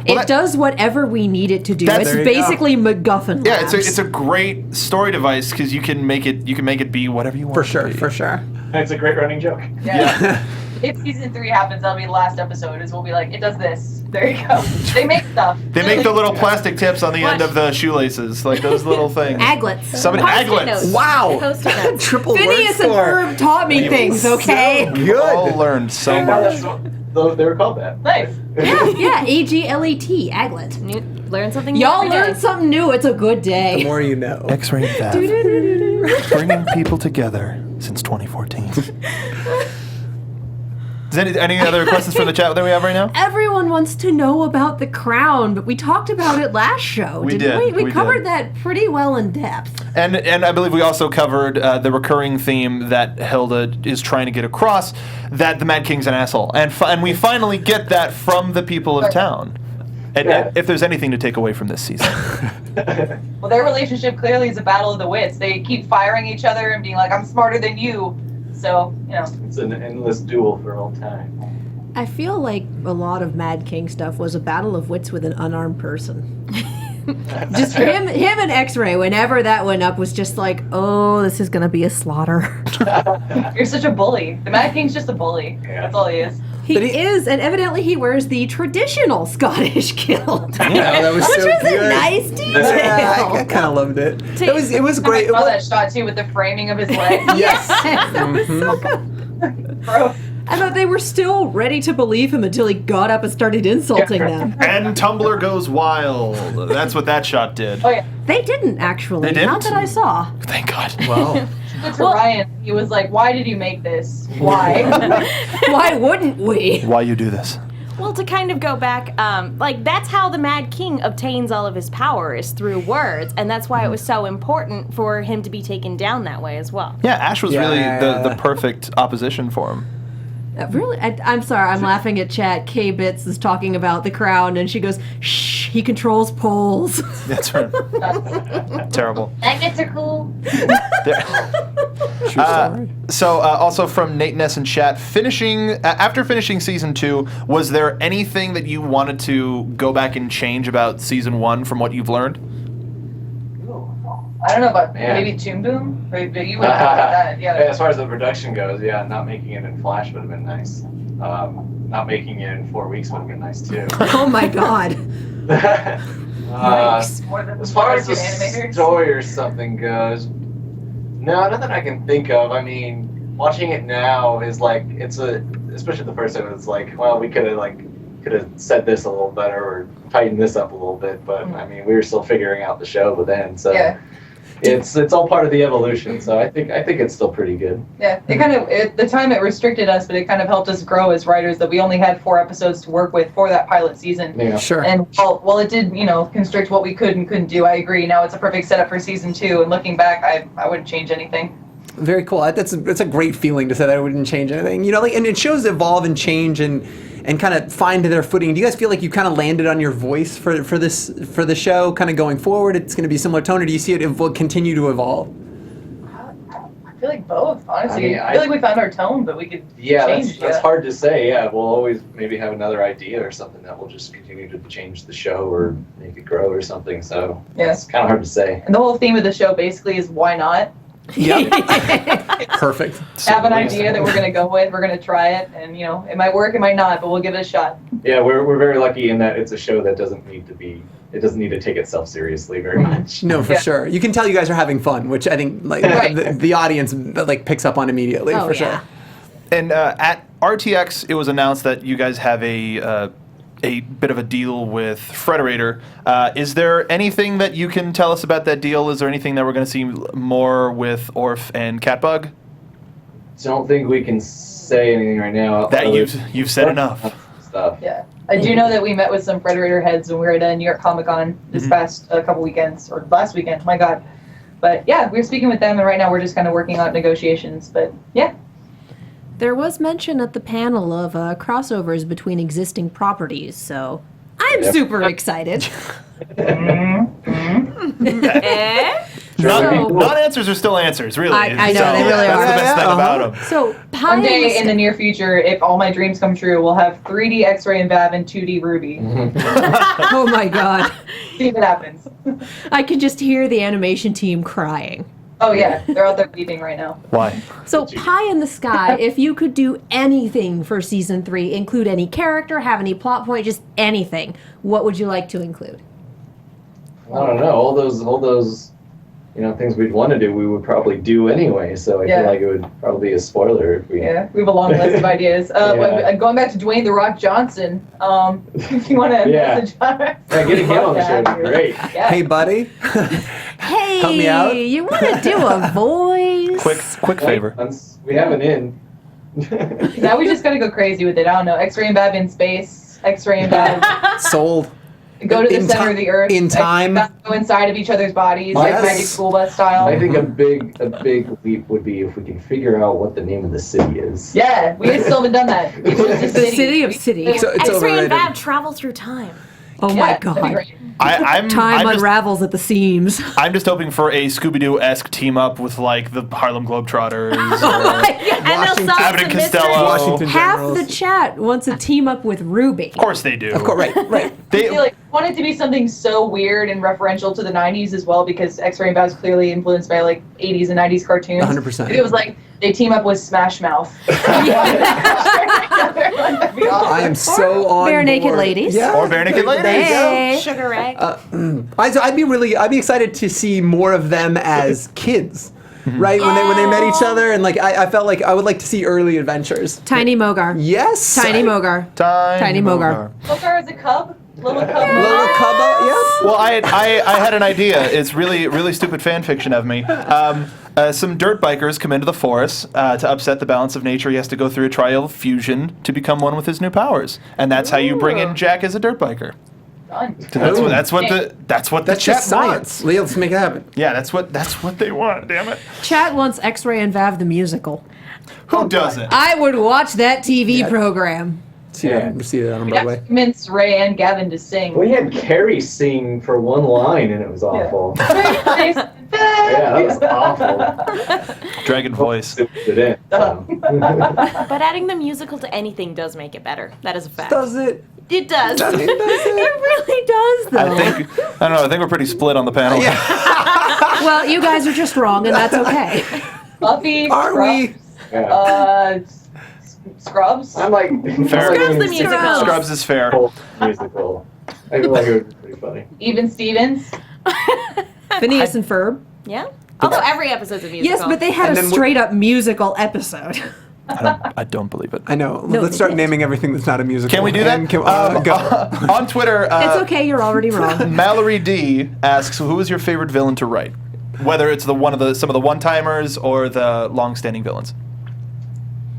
[SPEAKER 3] It does whatever we need it to do. It's
[SPEAKER 4] There you
[SPEAKER 3] basically MacGuffin.
[SPEAKER 2] Yeah,
[SPEAKER 3] Labs.
[SPEAKER 2] it's a great story device because you can make it be whatever you want.
[SPEAKER 4] For sure,
[SPEAKER 2] it to be.
[SPEAKER 4] for sure.
[SPEAKER 6] It's a great running joke.
[SPEAKER 5] Yeah. If season 3 happens, that'll be the last episode. We'll be like, it does this. There you go. They make stuff.
[SPEAKER 2] They make the little plastic tips on the end of the shoelaces, like those little things.
[SPEAKER 3] Aglets.
[SPEAKER 2] Somebody
[SPEAKER 7] Post-it
[SPEAKER 2] aglets.
[SPEAKER 7] notes.
[SPEAKER 4] Wow.
[SPEAKER 7] Post-it notes.
[SPEAKER 4] Triple
[SPEAKER 3] Phineas
[SPEAKER 4] word
[SPEAKER 3] and
[SPEAKER 4] score.
[SPEAKER 3] Ferb taught me things, okay?
[SPEAKER 4] So
[SPEAKER 2] We
[SPEAKER 4] good.
[SPEAKER 2] all learned so
[SPEAKER 6] And
[SPEAKER 2] much.
[SPEAKER 6] that's what they were called that.
[SPEAKER 5] Nice.
[SPEAKER 3] Yeah, AGLET, aglet.
[SPEAKER 7] Learn something new
[SPEAKER 3] Y'all
[SPEAKER 7] every day.
[SPEAKER 3] learn something new. It's a good
[SPEAKER 4] The
[SPEAKER 3] day.
[SPEAKER 4] more you know.
[SPEAKER 2] X-Ray and Vav, bringing people together since 2014. Is any other questions from the chat that we have right now?
[SPEAKER 3] Everyone wants to know about the crown, but we talked about it last show.
[SPEAKER 2] We
[SPEAKER 3] didn't
[SPEAKER 2] did,
[SPEAKER 3] we?
[SPEAKER 2] we
[SPEAKER 3] We covered
[SPEAKER 2] did.
[SPEAKER 3] that pretty well in depth.
[SPEAKER 2] And I believe we also covered the recurring theme that Hilda is trying to get across, that the Mad King's an asshole. And we finally get that from the people of town. And if there's anything to take away from this season.
[SPEAKER 5] Well, their relationship clearly is a battle of the wits. They keep firing each other and being like, "I'm smarter than you." So,
[SPEAKER 6] It's an endless duel for all time.
[SPEAKER 3] I feel like a lot of Mad King stuff was a battle of wits with an unarmed person. Just him and X-Ray, whenever that went up, was just like, oh, this is going to be a slaughter.
[SPEAKER 5] You're such a bully. The Mad King's just a bully.
[SPEAKER 6] Yeah.
[SPEAKER 5] That's all he is.
[SPEAKER 3] He is, and evidently he wears the traditional Scottish kilt.
[SPEAKER 4] Yeah, that was
[SPEAKER 3] Which
[SPEAKER 4] so
[SPEAKER 3] was
[SPEAKER 4] good.
[SPEAKER 3] a nice detail.
[SPEAKER 4] Yeah, I kind of loved it. It was great.
[SPEAKER 5] I saw that shot too with the framing of his leg.
[SPEAKER 4] Yes.
[SPEAKER 3] That was so good.
[SPEAKER 5] Bro.
[SPEAKER 3] I thought they were still ready to believe him until he got up and started insulting them.
[SPEAKER 2] And Tumblr goes wild. That's what that shot did.
[SPEAKER 5] Oh yeah.
[SPEAKER 3] They didn't actually.
[SPEAKER 2] They didn't?
[SPEAKER 3] Not that I saw.
[SPEAKER 2] Thank God.
[SPEAKER 4] Wow.
[SPEAKER 5] To Ryan, he was like, "Why did you make this? Why?"
[SPEAKER 3] Why wouldn't we?
[SPEAKER 2] Why you do this?
[SPEAKER 7] Well, to kind of go back, that's how the Mad King obtains all of his power, is through words, and that's why it was so important for him to be taken down that way as well.
[SPEAKER 2] Yeah, Ash was really the perfect opposition for him.
[SPEAKER 3] Really? I'm sorry, I'm laughing at chat. K-Bits is talking about the crown, and she goes, shh, he controls polls.
[SPEAKER 2] That's right. Terrible.
[SPEAKER 5] Magnets are cool.
[SPEAKER 2] So also from Nate Ness in chat, after finishing season 2, was there anything that you wanted to go back and change about season 1 from what you've learned?
[SPEAKER 5] I don't know about
[SPEAKER 6] Man.
[SPEAKER 5] maybe Toon Boom, but you would know about that. Yeah.
[SPEAKER 6] As far as the production goes, not making it in Flash would have been nice. Not making it in 4 weeks would have been nice too.
[SPEAKER 3] Oh my god.
[SPEAKER 5] Nice. More than
[SPEAKER 6] As far as the
[SPEAKER 5] animators.
[SPEAKER 6] story or something goes, no, nothing I can think of. I mean, watching it now is like especially the first time, it's like, well, we could have said this a little better or tightened this up a little bit, but I mean, we were still figuring out the show by then, so
[SPEAKER 5] Yeah.
[SPEAKER 6] it's all part of the evolution. So I think it's still pretty good.
[SPEAKER 5] Yeah, at the time it restricted us, but it kind of helped us grow as writers that we only had 4 episodes to work with for that pilot season.
[SPEAKER 6] Yeah.
[SPEAKER 4] Sure.
[SPEAKER 5] And while it did, constrict what we could and couldn't do, I agree. Now it's a perfect setup for season 2, and looking back, I wouldn't change anything.
[SPEAKER 4] Very cool. That's a great feeling to say that I wouldn't change anything. And it shows evolve and change and kind of find their footing. Do you guys feel like you kind of landed on your voice for the show, kind of going forward? It's going to be a similar tone, or do you see it will continue to evolve?
[SPEAKER 5] I feel like both, honestly.
[SPEAKER 6] I mean,
[SPEAKER 5] I feel like we found our tone, but we could change.
[SPEAKER 6] That's hard to say. Yeah, we'll always maybe have another idea or something that will just continue to change the show or make it grow or something. So
[SPEAKER 5] Yeah.
[SPEAKER 6] it's kind of hard to say.
[SPEAKER 5] And the whole theme of the show basically is why not?
[SPEAKER 4] Yep. Perfect.
[SPEAKER 5] Have an idea that we're going to go with. We're going to try it. And, it might work, it might not, but we'll give it a shot.
[SPEAKER 6] Yeah, we're very lucky in that it's a show that doesn't need to take itself seriously very much.
[SPEAKER 4] No, for sure. You can tell you guys are having fun, which I think the audience picks up on immediately, for sure.
[SPEAKER 2] And at RTX, it was announced that you guys have a bit of a deal with Frederator. Is there anything that you can tell us about that deal? Is there anything that we're going to see more with Orf and Catbug?
[SPEAKER 6] Don't think we can say anything right now.
[SPEAKER 2] That you've said enough.
[SPEAKER 6] Stuff.
[SPEAKER 5] Yeah. I do know that we met with some Frederator heads when we were at New York Comic Con this past couple weekends, or last weekend, my God. But yeah, we were speaking with them, and right now we're just kind of working out negotiations. But yeah.
[SPEAKER 3] There was mention at the panel of crossovers between existing properties, so I'm super excited.
[SPEAKER 2] Non-answers are still answers, really.
[SPEAKER 3] I know, they really are.
[SPEAKER 2] That's the best thing about them.
[SPEAKER 3] So,
[SPEAKER 5] one day in the near future, if all my dreams come true, we'll have 3D X-Ray and Vav and 2D Ruby.
[SPEAKER 3] Oh my God.
[SPEAKER 5] See if it happens.
[SPEAKER 3] I could just hear the animation team crying.
[SPEAKER 5] Oh yeah, they're out there weeping right now.
[SPEAKER 2] Why?
[SPEAKER 3] So, Pie in the Sky, if you could do anything for season 3, include any character, have any plot point, just anything, what would you like to include?
[SPEAKER 6] I don't know. All those things we'd want to do, we would probably do anyway. So I feel like it would probably be a spoiler if we.
[SPEAKER 5] Yeah, we have a long list of ideas. Going back to Dwayne "The Rock" Johnson, if you want to message on
[SPEAKER 6] Yeah, getting him on the show would be great.
[SPEAKER 5] Yeah.
[SPEAKER 4] Hey, buddy.
[SPEAKER 3] Hey,
[SPEAKER 4] help me out.
[SPEAKER 3] You want to do a voice?
[SPEAKER 2] Quick favor.
[SPEAKER 6] We have an in.
[SPEAKER 5] Now we just gotta go crazy with it. I don't know. X-Ray and Vav in space. X-Ray and Vav.
[SPEAKER 4] Sold.
[SPEAKER 5] Go to the center of the earth.
[SPEAKER 4] In time.
[SPEAKER 5] Go inside of each other's bodies,
[SPEAKER 4] Yes.
[SPEAKER 5] like Magic School Bus style.
[SPEAKER 6] I think a big leap would be if we can figure out what the name of the city is.
[SPEAKER 5] Yeah, we still haven't done that. It's
[SPEAKER 3] The city of cities.
[SPEAKER 4] So it's
[SPEAKER 7] X-Ray and
[SPEAKER 4] overrated.
[SPEAKER 7] Vav travel through time.
[SPEAKER 3] Oh my God.
[SPEAKER 2] I'm
[SPEAKER 3] Unravels at the seams.
[SPEAKER 2] I'm just hoping for a Scooby-Doo-esque team up with like the Harlem Globetrotters.
[SPEAKER 7] And they'll solve
[SPEAKER 2] Abbott
[SPEAKER 7] some
[SPEAKER 2] and Costello.
[SPEAKER 7] mysteries.
[SPEAKER 4] Washington
[SPEAKER 3] Half
[SPEAKER 4] Generals.
[SPEAKER 3] the chat wants a team up with Ruby.
[SPEAKER 2] Of course they do.
[SPEAKER 4] Of course, right.
[SPEAKER 5] I feel like I want it to be something so weird and referential to the 90s as well, because X-Ray and Vav is clearly influenced by like 80s and 90s cartoons.
[SPEAKER 4] 100%.
[SPEAKER 5] If it was like they team up with Smash Mouth. That'd be awesome.
[SPEAKER 4] I am so on
[SPEAKER 3] Bare Naked
[SPEAKER 4] board.
[SPEAKER 3] Ladies.
[SPEAKER 4] Yeah.
[SPEAKER 2] Or Bare Naked Ladies.
[SPEAKER 3] Hey.
[SPEAKER 7] Sugar Ray.
[SPEAKER 4] I'd be excited to see more of them as kids, right? When they met each other, and like I felt like I would like to see early adventures.
[SPEAKER 3] Tiny Mogar.
[SPEAKER 4] Yes.
[SPEAKER 3] Tiny Mogar.
[SPEAKER 2] Tiny
[SPEAKER 3] Mogar.
[SPEAKER 5] Mogar is a cub? Little cub?
[SPEAKER 4] Little Cubba, yes.
[SPEAKER 2] Well, I had an idea. It's really stupid fan fiction of me. Some dirt bikers come into the forest to upset the balance of nature. He has to go through a trial of fusion to become one with his new powers, and that's how you bring in Jack as a dirt biker.
[SPEAKER 5] Done.
[SPEAKER 2] That's what the
[SPEAKER 4] That's
[SPEAKER 2] chat
[SPEAKER 4] just science.
[SPEAKER 2] wants.
[SPEAKER 4] Let's make it happen.
[SPEAKER 2] Yeah, that's what they want. Damn it.
[SPEAKER 3] Chat wants X-Ray and Vav the musical.
[SPEAKER 2] Who doesn't?
[SPEAKER 3] I would watch that TV program.
[SPEAKER 4] See that on
[SPEAKER 5] We got
[SPEAKER 4] Broadway.
[SPEAKER 5] to convince Ray and Gavin to sing.
[SPEAKER 6] We had Carrie sing for one line and it was awful. Yeah, that was awful.
[SPEAKER 2] Dragon voice.
[SPEAKER 6] It in, so.
[SPEAKER 7] But adding the musical to anything does make it better. That is a fact.
[SPEAKER 4] Does it?
[SPEAKER 7] It does.
[SPEAKER 4] Does it?
[SPEAKER 3] It really does, though.
[SPEAKER 2] I think we're pretty split on the panel.
[SPEAKER 3] Well, you guys are just wrong, and that's okay.
[SPEAKER 5] Buffy,
[SPEAKER 4] Are we?
[SPEAKER 6] Yeah.
[SPEAKER 5] Scrubs.
[SPEAKER 6] I'm like,
[SPEAKER 2] Fair.
[SPEAKER 7] Scrubs the musical.
[SPEAKER 2] Scrubs is fair.
[SPEAKER 6] Musical. I feel like it would be pretty funny.
[SPEAKER 5] Even Stevens.
[SPEAKER 3] Phineas and Ferb.
[SPEAKER 7] Yeah. Although every episode's a musical.
[SPEAKER 3] Yes, but they had
[SPEAKER 4] And
[SPEAKER 3] a
[SPEAKER 4] then
[SPEAKER 3] straight-up musical episode.
[SPEAKER 2] I don't believe it.
[SPEAKER 4] I know.
[SPEAKER 3] No,
[SPEAKER 4] Let's
[SPEAKER 3] they
[SPEAKER 4] start
[SPEAKER 3] didn't.
[SPEAKER 4] naming everything that's not a musical.
[SPEAKER 2] Can we do that?
[SPEAKER 4] And go.
[SPEAKER 2] On Twitter,
[SPEAKER 3] It's okay, you're already wrong.
[SPEAKER 2] Mallory D asks, "Who is your favorite villain to write? Whether it's some of the one-timers or the long-standing villains."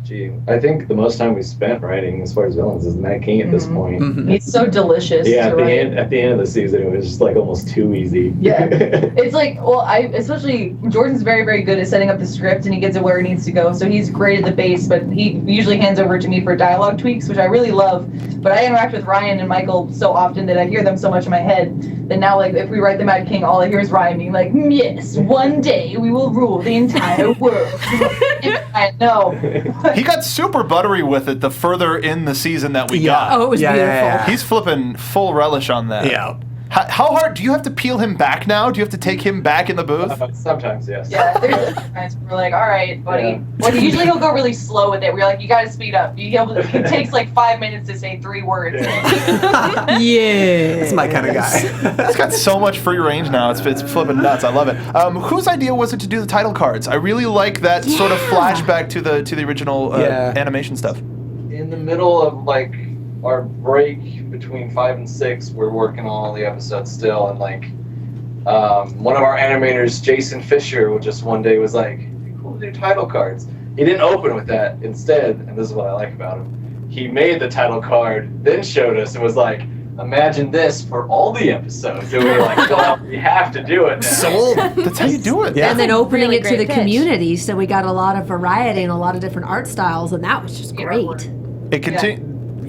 [SPEAKER 6] Gee, I think the most time we spent writing as far as villains is Matt King at this point.
[SPEAKER 5] He's so delicious.
[SPEAKER 6] Yeah,
[SPEAKER 5] to write.
[SPEAKER 6] at the end of the season, it was just like almost too easy.
[SPEAKER 5] Yeah. It's like, well, especially Jordan's very, very good at setting up the script and he gets it where it needs to go. So he's great at the base, but he usually hands over to me for dialogue tweaks, which I really love. But I interact with Ryan and Michael so often that I hear them so much in my head that now, like, if we write the Mad King, all I hear is Ryan being like, yes, one day we will rule the entire world. I know.
[SPEAKER 2] He got super buttery with it the further in the season that we
[SPEAKER 3] Oh,
[SPEAKER 2] got.
[SPEAKER 3] it was beautiful.
[SPEAKER 2] He's flipping full relish on that.
[SPEAKER 4] Yeah.
[SPEAKER 2] How hard do you have to peel him back now? Do you have to take him back in the booth?
[SPEAKER 6] Sometimes, yes.
[SPEAKER 5] Yeah, there's times we're like, all right, buddy.
[SPEAKER 6] Yeah.
[SPEAKER 5] Well, usually he'll go really slow with it. We're like, you gotta speed up. It takes like 5 minutes to say 3 words.
[SPEAKER 3] Yeah.
[SPEAKER 4] That's my kind of guy.
[SPEAKER 2] He's got so much free range now. It's flipping nuts. I love it. Whose idea was it to do the title cards? I really like that sort of flashback to the original animation stuff.
[SPEAKER 6] In the middle of like our break between 5 and 6, we're working on all the episodes still, and like one of our animators, Jason Fisher, just one day was like, "Cool to do title cards." He didn't open with that. Instead, and this is what I like about him, he made the title card, then showed us, and was like, "Imagine this for all the episodes." And we were like, "Oh, we have to do it now."
[SPEAKER 2] Sold. That's how you do it.
[SPEAKER 4] Yeah.
[SPEAKER 3] And then opening
[SPEAKER 7] Really
[SPEAKER 3] it to the
[SPEAKER 7] great pitch.
[SPEAKER 3] community, so we got a lot of variety and a lot of different art styles, and that was just great.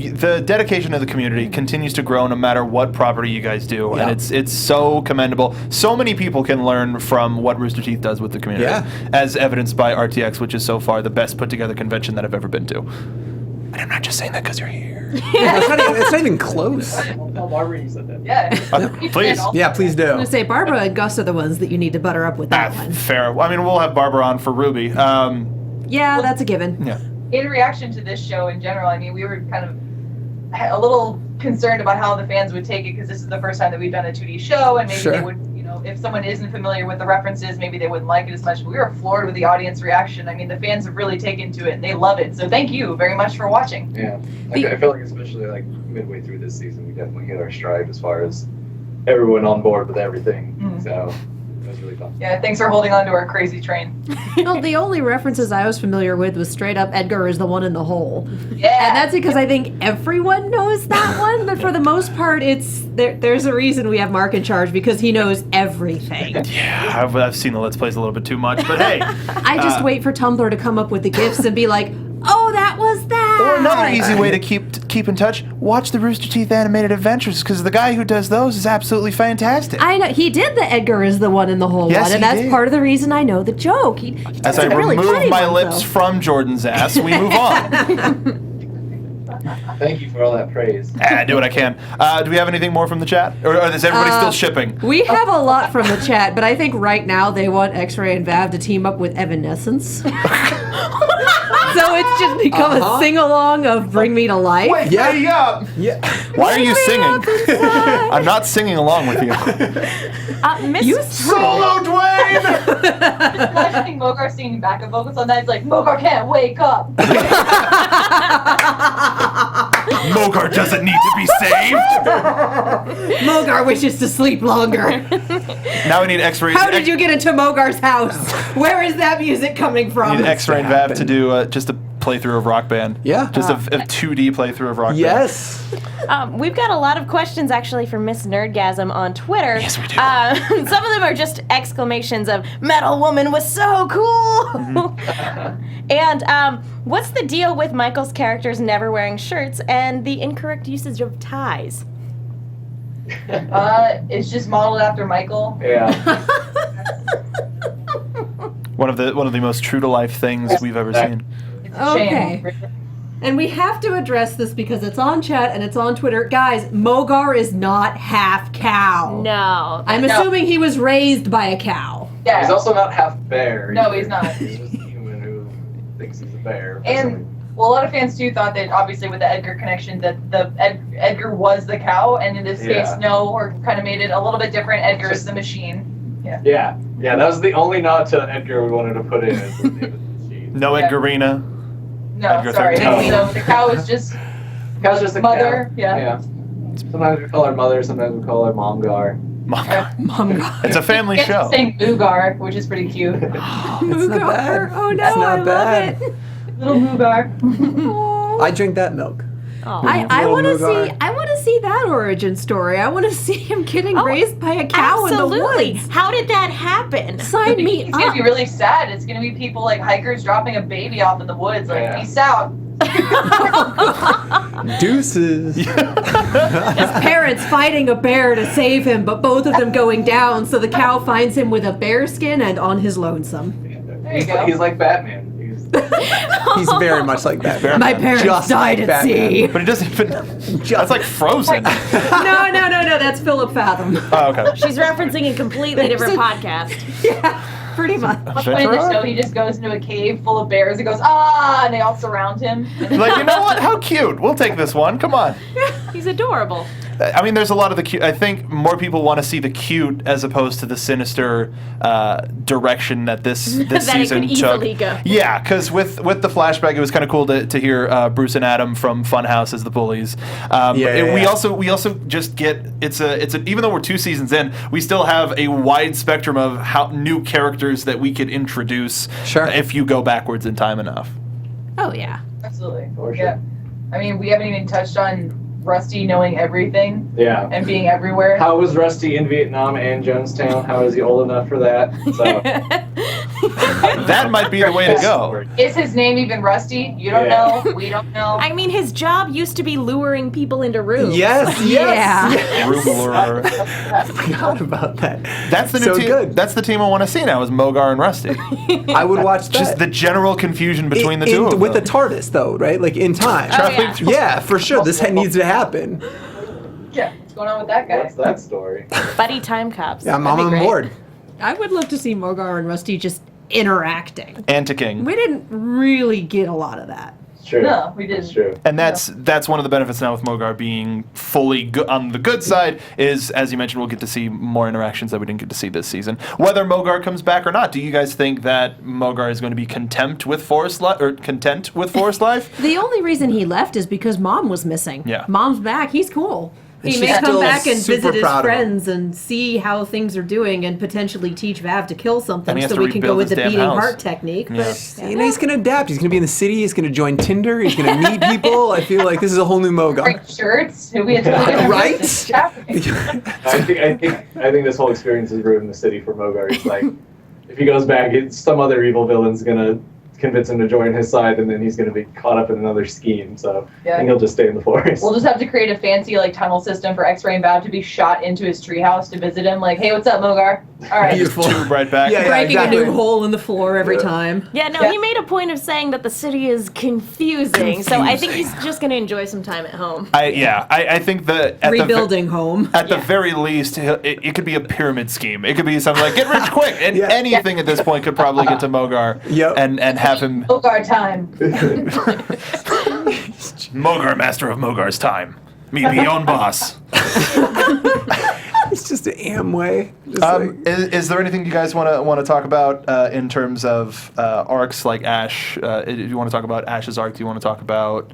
[SPEAKER 2] The dedication of the community continues to grow no matter what property you guys do,
[SPEAKER 4] Yeah.
[SPEAKER 2] and it's so commendable. So many people can learn from what Rooster Teeth does with the community, as evidenced by RTX, which is so far the best put together convention that I've ever been to. And I'm not just saying that because you're here.
[SPEAKER 4] It's not even close.
[SPEAKER 6] Tell Barbara you said that.
[SPEAKER 5] Yeah.
[SPEAKER 2] Please.
[SPEAKER 4] Yeah, please do.
[SPEAKER 3] I'm gonna say Barbara and Gus are the ones that you need to butter up with that one.
[SPEAKER 2] Fair. I mean, we'll have Barbara on for Ruby.
[SPEAKER 3] Yeah, that's a given.
[SPEAKER 2] Yeah.
[SPEAKER 5] In reaction to this show in general, I mean, we were kind of a little concerned about how the fans would take it, because this is the first time that we've done a 2D show, and maybe they would, if someone isn't familiar with the references, maybe they wouldn't like it as much. But we were floored with the audience reaction. I mean, the fans have really taken to it, and they love it. So thank you very much for watching.
[SPEAKER 6] Yeah, I feel like especially like midway through this season, we definitely hit our stride as far as everyone on board with everything. So it was really fun.
[SPEAKER 5] Yeah, thanks for holding on to our crazy train.
[SPEAKER 3] Well, the only references I was familiar with was straight up Edgar is the one in the hole.
[SPEAKER 5] Yeah.
[SPEAKER 3] And that's because I think everyone knows that one, but for the most part, there's a reason we have Mark in charge, because he knows everything.
[SPEAKER 2] Yeah, I've seen the Let's Plays a little bit too much, but hey.
[SPEAKER 3] I just wait for Tumblr to come up with the gifs and be like, oh, that was that.
[SPEAKER 2] Or another easy way to keep in touch, watch the Rooster Teeth animated adventures, because the guy who does those is absolutely fantastic.
[SPEAKER 3] I know, he did the Edgar is the one in the hole
[SPEAKER 2] Yes,
[SPEAKER 3] one, and
[SPEAKER 2] he
[SPEAKER 3] that's
[SPEAKER 2] did.
[SPEAKER 3] part of the rean I know the joke. He
[SPEAKER 2] As I
[SPEAKER 3] does a really
[SPEAKER 2] remove
[SPEAKER 3] funny
[SPEAKER 2] my
[SPEAKER 3] one,
[SPEAKER 2] lips
[SPEAKER 3] though.
[SPEAKER 2] from Jordan's ass, we move on.
[SPEAKER 6] Thank you for all that praise.
[SPEAKER 2] I do what I can. Do we have anything more from the chat? Or is everybody still shipping?
[SPEAKER 3] We have a lot from the chat, but I think right now they want X-Ray and Vav to team up with Evanescence. So it's just become a sing-along of Bring Me to Life.
[SPEAKER 2] Wake me up!
[SPEAKER 4] Yeah.
[SPEAKER 2] Why are you singing? I'm not singing along with you.
[SPEAKER 7] Miss
[SPEAKER 2] Solo Dwayne!
[SPEAKER 5] Imagining Mogar singing backup vocals on that, it's like, Mogar can't wake up.
[SPEAKER 2] Mogar doesn't need to be saved!
[SPEAKER 3] Mogar wishes to sleep longer.
[SPEAKER 2] Now we need X-Ray.
[SPEAKER 3] How did you get into Mogar's house? Where is that music coming
[SPEAKER 2] We
[SPEAKER 3] from?
[SPEAKER 2] need X-Ray and Vav to do just a playthrough of Rock Band.
[SPEAKER 4] Yeah.
[SPEAKER 2] Just a 2D playthrough of Rock Band.
[SPEAKER 4] Yes.
[SPEAKER 7] We've got a lot of questions actually from Miss Nerdgasm on Twitter.
[SPEAKER 2] Yes, we do.
[SPEAKER 7] Some of them are just exclamations of "Metal Woman was so cool," and what's the deal with Michael's characters never wearing shirts and the incorrect usage of ties?
[SPEAKER 5] It's just modeled after Michael.
[SPEAKER 6] Yeah.
[SPEAKER 2] One of the most true to life things we've ever seen.
[SPEAKER 5] It's a shame.
[SPEAKER 3] Okay. And we have to address this because it's on chat and it's on Twitter. Guys, Mogar is not half cow.
[SPEAKER 7] No.
[SPEAKER 3] I'm assuming he was raised by a cow.
[SPEAKER 5] Yeah.
[SPEAKER 6] He's also not half bear.
[SPEAKER 5] No,
[SPEAKER 6] either.
[SPEAKER 5] he's not.
[SPEAKER 6] He's just a human who thinks he's a bear.
[SPEAKER 5] And well, a lot of fans too thought that obviously with the Edgar connection that Edgar was the cow, and in this case, no, or kind of made it a little bit different. Edgar is the machine. Yeah.
[SPEAKER 6] Yeah, that was the only nod to Edgar we wanted to put in. Is the machine.
[SPEAKER 2] No Edgarina.
[SPEAKER 5] No,
[SPEAKER 2] Edgar
[SPEAKER 5] sorry.
[SPEAKER 2] 13.
[SPEAKER 5] So the cow is just
[SPEAKER 6] Cow's just a
[SPEAKER 5] mother.
[SPEAKER 6] cow.
[SPEAKER 5] Yeah.
[SPEAKER 6] Sometimes we call her mother. Sometimes we call her momgar.
[SPEAKER 3] Mogar.
[SPEAKER 2] It's a family
[SPEAKER 5] It's
[SPEAKER 2] show.
[SPEAKER 5] saying Mugar, which is pretty cute.
[SPEAKER 3] Mugar. Oh no,
[SPEAKER 4] It's not
[SPEAKER 3] I
[SPEAKER 4] bad.
[SPEAKER 3] love it.
[SPEAKER 5] Little Mugar.
[SPEAKER 4] I drink that milk.
[SPEAKER 3] I
[SPEAKER 4] Little
[SPEAKER 3] want to
[SPEAKER 4] Mugar.
[SPEAKER 3] see. I want to see that origin story. I want to see him getting raised by a cow in the
[SPEAKER 7] Absolutely.
[SPEAKER 3] woods.
[SPEAKER 7] How did that happen?
[SPEAKER 3] Sign me
[SPEAKER 5] It's gonna
[SPEAKER 3] up.
[SPEAKER 5] be really sad. It's gonna be people like hikers dropping a baby off in the woods. Like,
[SPEAKER 6] Yeah.
[SPEAKER 5] peace out.
[SPEAKER 4] Deuces.
[SPEAKER 3] Parents fighting a bear to save him, but both of them going down. So the cow finds him with a bear skin and on his lonesome.
[SPEAKER 5] There you go.
[SPEAKER 6] He's like Batman. He's
[SPEAKER 4] He's very much like that.
[SPEAKER 3] My parents
[SPEAKER 4] Just
[SPEAKER 3] died
[SPEAKER 4] like
[SPEAKER 3] at
[SPEAKER 4] Batman.
[SPEAKER 3] sea.
[SPEAKER 2] But it doesn't even. That's like Frozen.
[SPEAKER 3] No, that's Philip Fathom.
[SPEAKER 2] Oh, okay.
[SPEAKER 7] She's referencing a completely different podcast.
[SPEAKER 3] Yeah, pretty much.
[SPEAKER 5] At one point in the show, he just goes into a cave full of bears and goes, ah, and they all surround him.
[SPEAKER 2] Like, you know what? How cute. We'll take this one. Come on.
[SPEAKER 7] He's adorable.
[SPEAKER 2] I mean, there's a lot of the cute. I think more people want to see the cute as opposed to the sinister direction that this
[SPEAKER 7] That
[SPEAKER 2] season
[SPEAKER 7] it could
[SPEAKER 2] took.
[SPEAKER 7] easily go.
[SPEAKER 2] Yeah, because with the flashback, it was kind of cool to hear Bruce and Adam from Funhouse as the bullies. We also just get it's even though we're 2 seasons in, we still have a wide spectrum of how new characters that we could introduce.
[SPEAKER 4] Sure.
[SPEAKER 2] If you go backwards in time enough.
[SPEAKER 3] Oh yeah.
[SPEAKER 5] Absolutely.
[SPEAKER 6] For sure.
[SPEAKER 5] Yeah. I mean, we haven't even touched on Rusty knowing everything
[SPEAKER 6] Yeah.
[SPEAKER 5] and being everywhere.
[SPEAKER 6] How was Rusty in Vietnam and Jonestown? How is he old enough for that? So
[SPEAKER 2] That might be the way to go.
[SPEAKER 5] Is his name even Rusty? You don't
[SPEAKER 6] Yeah.
[SPEAKER 5] know. We don't know.
[SPEAKER 7] I mean, his job used to be luring people into rooms.
[SPEAKER 4] Yes.
[SPEAKER 2] Room lurer.
[SPEAKER 4] I forgot about that.
[SPEAKER 2] That's the new
[SPEAKER 4] So
[SPEAKER 2] team.
[SPEAKER 4] good.
[SPEAKER 2] That's the team I want to see now. Is Mogar and Rusty.
[SPEAKER 4] I would watch that.
[SPEAKER 2] Just the general confusion between the two of them.
[SPEAKER 4] with the TARDIS, though, right? Like in time.
[SPEAKER 7] yeah.
[SPEAKER 4] Yeah, for sure. This needs to happen.
[SPEAKER 5] Yeah. What's going on with that guy?
[SPEAKER 6] what's that story?
[SPEAKER 7] Buddy time cops.
[SPEAKER 4] Yeah, I'm
[SPEAKER 7] That'd be
[SPEAKER 4] on
[SPEAKER 7] great.
[SPEAKER 4] board.
[SPEAKER 3] I would love to see Mogar and Rusty just interacting.
[SPEAKER 2] Anticing.
[SPEAKER 3] We didn't really get a lot of that.
[SPEAKER 6] It's true.
[SPEAKER 5] No, we didn't.
[SPEAKER 6] It's true.
[SPEAKER 2] And that's one of the benefits now with Mogar being fully on the good side is, as you mentioned, we'll get to see more interactions that we didn't get to see this season. Whether Mogar comes back or not, do you guys think that Mogar is going to be content with forest life?
[SPEAKER 3] The only reason he left is because Mom was missing.
[SPEAKER 2] Yeah.
[SPEAKER 3] Mom's back. He's cool.
[SPEAKER 4] And
[SPEAKER 3] He
[SPEAKER 4] she's
[SPEAKER 3] may come
[SPEAKER 4] still
[SPEAKER 3] back and
[SPEAKER 4] super
[SPEAKER 3] visit his
[SPEAKER 4] proud of him.
[SPEAKER 3] friends and see how things are doing and potentially teach Vav to kill
[SPEAKER 2] And
[SPEAKER 3] something
[SPEAKER 2] he has
[SPEAKER 3] so
[SPEAKER 2] to
[SPEAKER 3] we can go
[SPEAKER 2] rebuild
[SPEAKER 3] with
[SPEAKER 2] his
[SPEAKER 3] the
[SPEAKER 2] damn
[SPEAKER 3] beating
[SPEAKER 2] house.
[SPEAKER 3] heart technique.
[SPEAKER 2] Yeah.
[SPEAKER 3] But
[SPEAKER 4] You know, he's going to adapt. He's going to be in the city. He's going to join Tinder. He's going to meet people. I feel like this is a whole new Mogar.
[SPEAKER 5] Great shirts. We had totally different
[SPEAKER 4] Right?
[SPEAKER 5] business. Traffic.
[SPEAKER 6] I think this whole experience has ruined the city for Mogar. It's like if he goes back, some other evil villain's gonna convince him to join his side, and then he's gonna be caught up in another scheme. So I think he'll just stay in the forest.
[SPEAKER 5] We'll just have to create a fancy tunnel system for X-Ray and Vav to be shot into his treehouse to visit him. Like, hey, what's up, Mogar? All right.
[SPEAKER 4] Beautiful.
[SPEAKER 2] Tube right back.
[SPEAKER 4] Yeah,
[SPEAKER 3] breaking
[SPEAKER 4] exactly.
[SPEAKER 3] a new hole in the floor every time.
[SPEAKER 7] Yeah, no,
[SPEAKER 5] Yeah.
[SPEAKER 7] he made a point of saying that the city is confusing. So I think he's just going to enjoy some time at home.
[SPEAKER 2] I think that at
[SPEAKER 3] Rebuilding home.
[SPEAKER 2] At the very least, it could be a pyramid scheme. It could be something like get rich quick, and
[SPEAKER 4] Yeah.
[SPEAKER 2] anything at this point could probably get to Mogar
[SPEAKER 4] Yep.
[SPEAKER 2] and have him
[SPEAKER 5] Mogar time.
[SPEAKER 2] Mogar, master of Mogar's time. Me be own boss.
[SPEAKER 4] It's just an Amway. Just
[SPEAKER 2] Is there anything you guys want to talk about in terms of arcs like Ash? Do you want to talk about Ash's arc? Do you want to talk about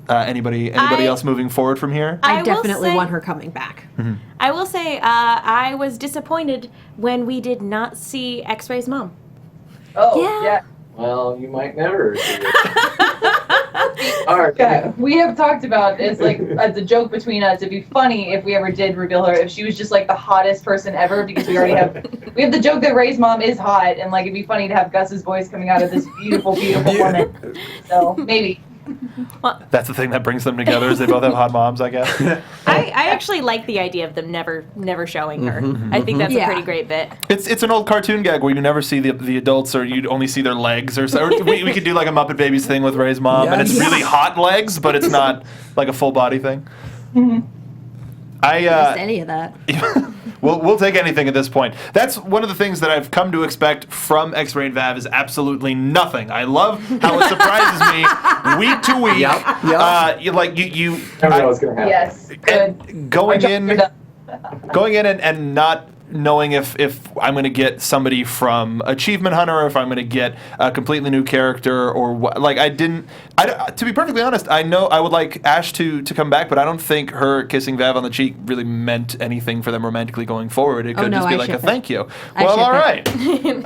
[SPEAKER 2] anybody else moving forward from here?
[SPEAKER 3] I
[SPEAKER 7] will
[SPEAKER 3] definitely
[SPEAKER 7] say-
[SPEAKER 3] want her coming back.
[SPEAKER 7] I will say I was disappointed when we did not see X-Ray's mom.
[SPEAKER 5] Oh,
[SPEAKER 7] Yeah.
[SPEAKER 5] yeah.
[SPEAKER 6] Well, you might never. See it. All right.
[SPEAKER 5] Okay. We have talked about it's as a joke between us. It'd be funny if we ever did reveal her, if she was just the hottest person ever, because we already have the joke that Ray's mom is hot, and it'd be funny to have Gus's voice coming out of this beautiful, beautiful woman. So maybe.
[SPEAKER 2] That's the thing that brings them together is they both have hot moms, I guess.
[SPEAKER 7] I actually like the idea of them never showing her. I think that's a
[SPEAKER 3] Yeah.
[SPEAKER 7] pretty great bit.
[SPEAKER 2] It's an old cartoon gag where you never see the adults, or you only see their legs, or we could do a Muppet Babies thing with Ray's mom, and it's
[SPEAKER 4] Yes.
[SPEAKER 2] really hot legs, but it's not a full body thing.
[SPEAKER 3] Just any of that.
[SPEAKER 2] We'll take anything at this point. That's one of the things that I've come to expect from X-Ray and Vav is absolutely nothing. I love how it surprises me week to week.
[SPEAKER 4] Yep.
[SPEAKER 2] You
[SPEAKER 6] Never know what's gonna happen.
[SPEAKER 5] Yes. Good.
[SPEAKER 2] and going in and not knowing if I'm going to get somebody from Achievement Hunter or if I'm going to get a completely new character or what. To be perfectly honest, I know I would like Ash to come back, but I don't think her kissing Vav on the cheek really meant anything for them romantically going forward. It could
[SPEAKER 3] no,
[SPEAKER 2] just be
[SPEAKER 3] I
[SPEAKER 2] like a
[SPEAKER 3] ship it.
[SPEAKER 2] thank you.
[SPEAKER 3] I
[SPEAKER 2] Well,
[SPEAKER 3] ship
[SPEAKER 2] all
[SPEAKER 3] it.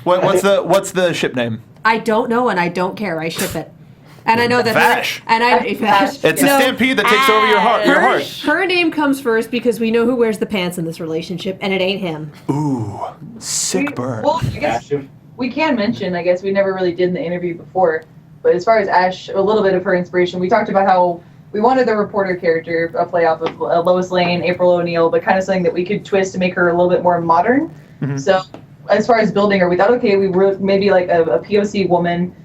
[SPEAKER 2] right. What's the ship name?
[SPEAKER 3] I don't know and I don't care. I ship it. And I know that
[SPEAKER 2] Vash.
[SPEAKER 3] Vash.
[SPEAKER 2] It's a stampede that takes over your heart.
[SPEAKER 3] Her name comes first because we know who wears the pants in this relationship, and it ain't him.
[SPEAKER 2] Ooh, sick burn.
[SPEAKER 5] Well, I guess we can mention, I guess we never really did in the interview before, but as far as Ash, a little bit of her inspiration, we talked about how we wanted the reporter character, a play off of Lois Lane, April O'Neil, but kind of something that we could twist to make her a little bit more modern. So as far as building her, we thought, okay, we were maybe a POC woman,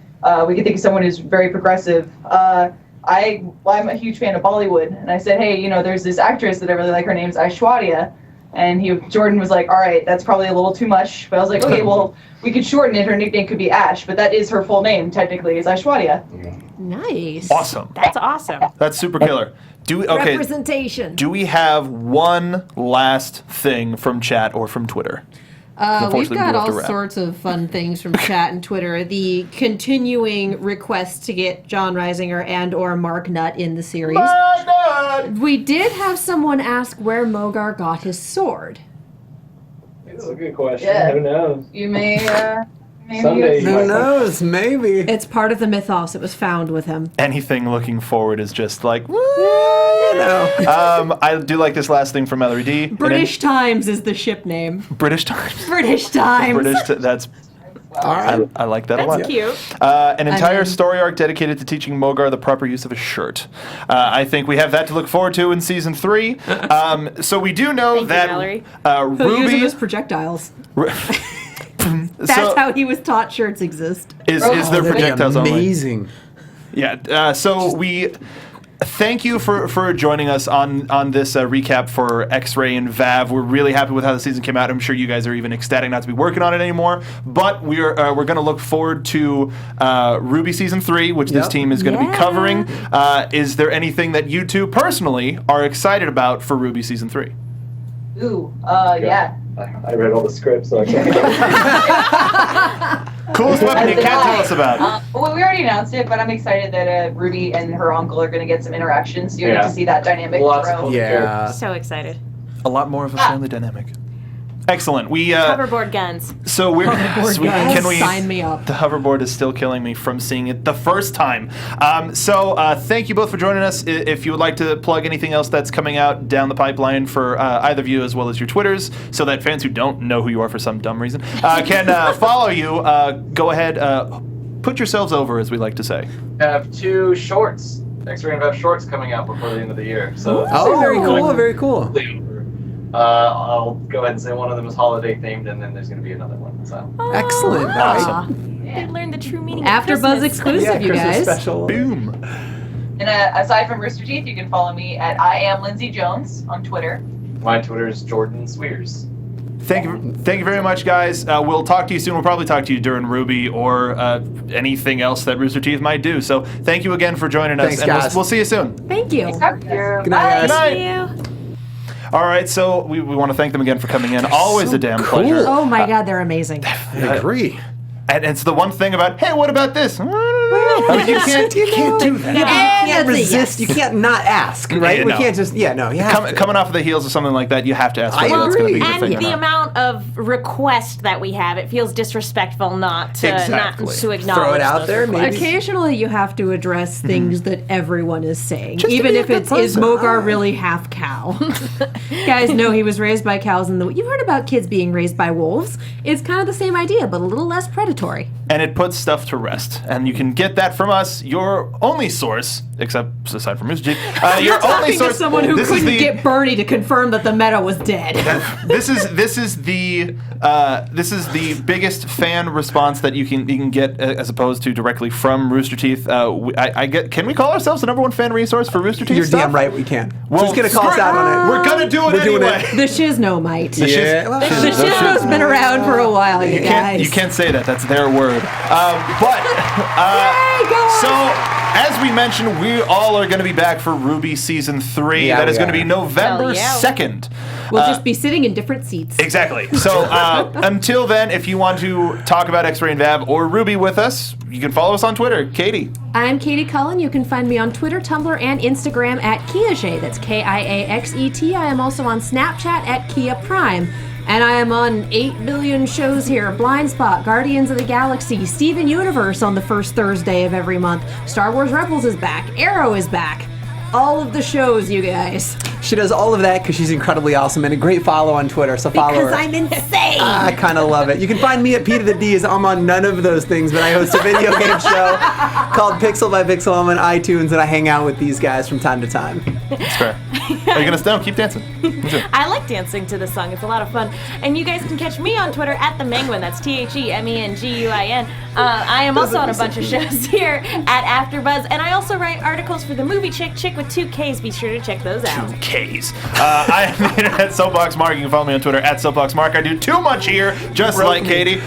[SPEAKER 5] we could think of someone who's very progressive. I'm a huge fan of Bollywood, and I said, hey, you know, there's this actress that I really like. Her name's Aishwarya. And Jordan was like, all right, that's probably a little too much. But I was like, okay, well, we could shorten it. Her nickname could be Ash, but that is her full name, technically, is Aishwarya.
[SPEAKER 3] Nice.
[SPEAKER 2] Awesome.
[SPEAKER 7] That's awesome.
[SPEAKER 2] That's super killer.
[SPEAKER 3] Representation.
[SPEAKER 2] Do we have one last thing from chat or from Twitter?
[SPEAKER 3] We've
[SPEAKER 2] Unfortunately,
[SPEAKER 3] got
[SPEAKER 2] we have to
[SPEAKER 3] all
[SPEAKER 2] wrap.
[SPEAKER 3] sorts of fun things from chat and Twitter. The continuing request to get John Reisinger and or Mark Nutt in the series. We did have someone ask where Mogar got his sword.
[SPEAKER 6] It's a good question.
[SPEAKER 5] Yeah.
[SPEAKER 6] Who knows?
[SPEAKER 5] You may,
[SPEAKER 6] Someday you
[SPEAKER 4] Who
[SPEAKER 6] might
[SPEAKER 4] knows? Maybe.
[SPEAKER 3] It's part of the mythos. It was found with him.
[SPEAKER 2] Anything looking forward is just like, woo!
[SPEAKER 4] No.
[SPEAKER 2] I do like this last thing from Mallory D.
[SPEAKER 3] British Times is the ship name.
[SPEAKER 2] British Times.
[SPEAKER 3] British Times.
[SPEAKER 2] That's.
[SPEAKER 4] All right.
[SPEAKER 2] I like that a lot.
[SPEAKER 7] That's cute.
[SPEAKER 2] An entire
[SPEAKER 3] then-
[SPEAKER 2] story arc dedicated to teaching Mogar the proper use of a shirt. I think we have that to look forward to in season 3. So we do know
[SPEAKER 7] Thank you,
[SPEAKER 2] that
[SPEAKER 7] Mallory.
[SPEAKER 3] He'll use them
[SPEAKER 2] Ruby
[SPEAKER 3] as projectiles.
[SPEAKER 2] That's
[SPEAKER 3] That's how he was taught shirts exist.
[SPEAKER 2] is
[SPEAKER 5] Oh,
[SPEAKER 2] their
[SPEAKER 4] That'd be
[SPEAKER 2] projectiles only.
[SPEAKER 4] amazing.
[SPEAKER 2] Yeah. So we thank you for joining us on this recap for X-Ray and Vav. We're really happy with how the season came out. I'm sure you guys are even ecstatic not to be working on it anymore. But we're going to look forward to Ruby season 3, which this
[SPEAKER 4] Yep.
[SPEAKER 2] team is going to be covering. Is there anything that you two personally are excited about for Ruby season 3?
[SPEAKER 5] Ooh, yeah.
[SPEAKER 6] I read all the scripts, so I can't.
[SPEAKER 2] Coolest weapon you can't tell us about.
[SPEAKER 5] Well, we already announced it, but I'm excited that Ruby and her uncle are going to get some interactions. You get
[SPEAKER 6] Yeah.
[SPEAKER 5] to see that dynamic
[SPEAKER 6] Lots of
[SPEAKER 5] grow.
[SPEAKER 6] fun.
[SPEAKER 4] Yeah.
[SPEAKER 7] So excited.
[SPEAKER 2] A lot more of a family dynamic. Excellent. We
[SPEAKER 7] Hoverboard guns.
[SPEAKER 2] so we're
[SPEAKER 3] Hoverboard
[SPEAKER 2] so
[SPEAKER 3] guns.
[SPEAKER 2] can we
[SPEAKER 3] Sign me up.
[SPEAKER 2] The hoverboard is still killing me from seeing it the first time. So thank you both for joining us. If you would like to plug anything else that's coming out down the pipeline for either of you as well as your Twitters, so that fans who don't know who you are for some dumb reason can follow you, go ahead, put yourselves over, as we like to say.
[SPEAKER 6] I have 2 shorts, X-Ray and Vav shorts coming out before the end of the year. So
[SPEAKER 4] Oh, very cool. Very cool.
[SPEAKER 6] I'll go ahead and say one of them is holiday themed, and then there's going to be another one. So
[SPEAKER 4] Excellent.
[SPEAKER 3] Aw.
[SPEAKER 7] They learned the true meaning
[SPEAKER 3] AFTERBUZZ
[SPEAKER 7] of Christmas.
[SPEAKER 3] exclusive, you
[SPEAKER 4] Christmas
[SPEAKER 3] guys.
[SPEAKER 4] special.
[SPEAKER 2] Boom.
[SPEAKER 5] And aside from RoosterTeeth, you can follow me at I am Lindsay Jones on Twitter.
[SPEAKER 6] my Twitter is Jordan Cwierz.
[SPEAKER 2] Thank you very much, guys. We'll talk to you soon. We'll probably talk to you during Ruby or anything else that Rooster Teeth might do. So thank you again for joining us,
[SPEAKER 4] Thanks,
[SPEAKER 2] and
[SPEAKER 4] guys.
[SPEAKER 2] we'll see you soon.
[SPEAKER 3] Thank you.
[SPEAKER 4] Good night, guys.
[SPEAKER 2] Good night.
[SPEAKER 7] See you.
[SPEAKER 2] All right, so we want to thank them again for coming in. Always a damn
[SPEAKER 4] cool.
[SPEAKER 2] pleasure.
[SPEAKER 3] Oh my God, they're amazing.
[SPEAKER 4] I agree.
[SPEAKER 2] And it's the one thing about, hey, what about this? I mean, you can't do that.
[SPEAKER 4] You can't
[SPEAKER 3] that's a
[SPEAKER 4] resist.
[SPEAKER 3] yes.
[SPEAKER 4] You can't not ask, right?
[SPEAKER 2] Yeah,
[SPEAKER 4] We
[SPEAKER 2] no.
[SPEAKER 4] can't just. Yeah, no. You have to.
[SPEAKER 2] Coming off of the heels of something like that, you have to ask
[SPEAKER 4] I
[SPEAKER 2] whether it's going to be
[SPEAKER 4] agree.
[SPEAKER 2] your
[SPEAKER 7] And
[SPEAKER 2] thing or
[SPEAKER 7] the
[SPEAKER 2] not.
[SPEAKER 7] amount of request that we have, it feels disrespectful not to
[SPEAKER 2] Exactly.
[SPEAKER 7] not to acknowledge.
[SPEAKER 4] Throw it out
[SPEAKER 7] those
[SPEAKER 4] there,
[SPEAKER 7] requests.
[SPEAKER 4] maybe.
[SPEAKER 3] Occasionally, you have to address things that everyone is saying,
[SPEAKER 4] Just to
[SPEAKER 3] even
[SPEAKER 4] be a
[SPEAKER 3] if
[SPEAKER 4] good
[SPEAKER 3] it's is
[SPEAKER 4] person.
[SPEAKER 3] Mogar really half cow? Guys know he was raised by cows, and you've heard about kids being raised by wolves. It's kind of the same idea, but a little less predatory.
[SPEAKER 2] And it puts stuff to rest. And you can get that from us, your only source, except aside from Rooster Teeth, your only
[SPEAKER 3] Talking to
[SPEAKER 2] source.
[SPEAKER 3] someone who
[SPEAKER 2] this
[SPEAKER 3] couldn't
[SPEAKER 2] is the,
[SPEAKER 3] get Bernie to confirm that the meta was dead.
[SPEAKER 2] this is the biggest fan response that you can get as opposed to directly from Rooster Teeth. Can we call ourselves the #1 fan resource for Rooster Teeth?
[SPEAKER 4] You're
[SPEAKER 2] stuff?
[SPEAKER 4] damn right we can.
[SPEAKER 2] Well,
[SPEAKER 4] Just gonna call us
[SPEAKER 2] screw
[SPEAKER 4] out on it.
[SPEAKER 2] We're gonna do it
[SPEAKER 4] We're doing
[SPEAKER 2] anyway.
[SPEAKER 4] it.
[SPEAKER 3] The Shizno might.
[SPEAKER 4] Yeah. well,
[SPEAKER 3] The Shizno's been around for a while, you guys.
[SPEAKER 2] You can't say that. That's their word. So, as we mentioned, we all are going to be back for Ruby Season 3.
[SPEAKER 4] Yeah,
[SPEAKER 2] that is
[SPEAKER 4] we
[SPEAKER 2] going to
[SPEAKER 4] are.
[SPEAKER 2] be November
[SPEAKER 7] Hell yeah.
[SPEAKER 2] 2nd.
[SPEAKER 3] We'll just be sitting in different seats.
[SPEAKER 2] Exactly. So until then, if you want to talk about X-Ray and Vav or Ruby with us, you can follow us on Twitter. Katie.
[SPEAKER 3] I'm Katie Cullen. You can find me on Twitter, Tumblr, and Instagram at Kiaxet. That's Kiaxet. I am also on Snapchat at Kia Prime. And I am on 8 billion shows here. Blind Spot, Guardians of the Galaxy, Steven Universe on the first Thursday of every month. Star Wars Rebels is back. Arrow is back. All of the shows, you guys.
[SPEAKER 4] She does all of that because she's incredibly awesome and a great follow on Twitter. So follow
[SPEAKER 3] Because
[SPEAKER 4] her.
[SPEAKER 3] I'm insane.
[SPEAKER 4] I kind of love it. You can find me at P to the Dees. I'm on none of those things, but I host a video game show called Pixel by Pixel. I'm on iTunes, and I hang out with these guys from time to time.
[SPEAKER 2] That's fair. Are you gonna keep dancing?
[SPEAKER 7] I like dancing to this song. It's a lot of fun. And you guys can catch me on Twitter at @themenguin. That's TheMenguin. I am also on a bunch of shows here at AfterBuzz, and I also write articles for the movie Chick with 2 Ks. Be sure to check those out.
[SPEAKER 2] 2 Ks. I am the internet Soapbox Mark. You can follow me on Twitter at Soapbox Mark. I do too much here, just like Katie.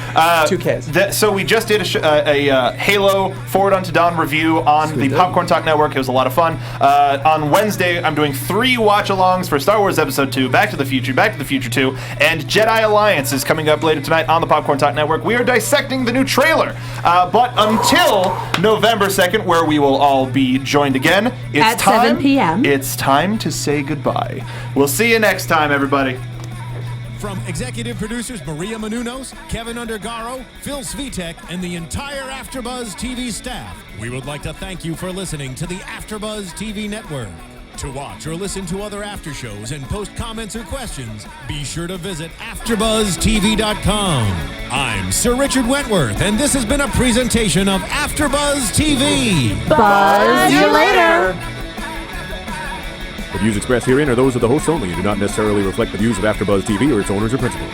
[SPEAKER 4] 2 Ks.
[SPEAKER 2] So we just did a Halo Forward Unto Dawn review on the Popcorn Talk Network. It was a lot of fun. On Wednesday, I'm doing 3 watch-alongs for Star Wars Episode 2, Back to the Future 2, and Jedi Alliance is coming up later tonight on the Popcorn Talk Network. We are dissecting the new trailer. But until November 2nd, where we will all be joined again, it's
[SPEAKER 3] at
[SPEAKER 2] time,
[SPEAKER 3] 7 p.m.
[SPEAKER 2] It's time to say goodbye. We'll see you next time, everybody.
[SPEAKER 1] From executive producers Maria Menounos, Kevin Undergaro, Phil Svitek, and the entire AfterBuzz TV staff, we would like to thank you for listening to the AfterBuzz TV network. To watch or listen to other after shows and post comments or questions, be sure to visit AfterBuzzTV.com. I'm Sir Richard Wentworth, and this has been a presentation of AfterBuzz TV.
[SPEAKER 3] Buzz you later.
[SPEAKER 8] The views expressed herein are those of the hosts only and do not necessarily reflect the views of AfterBuzz TV or its owners or principals.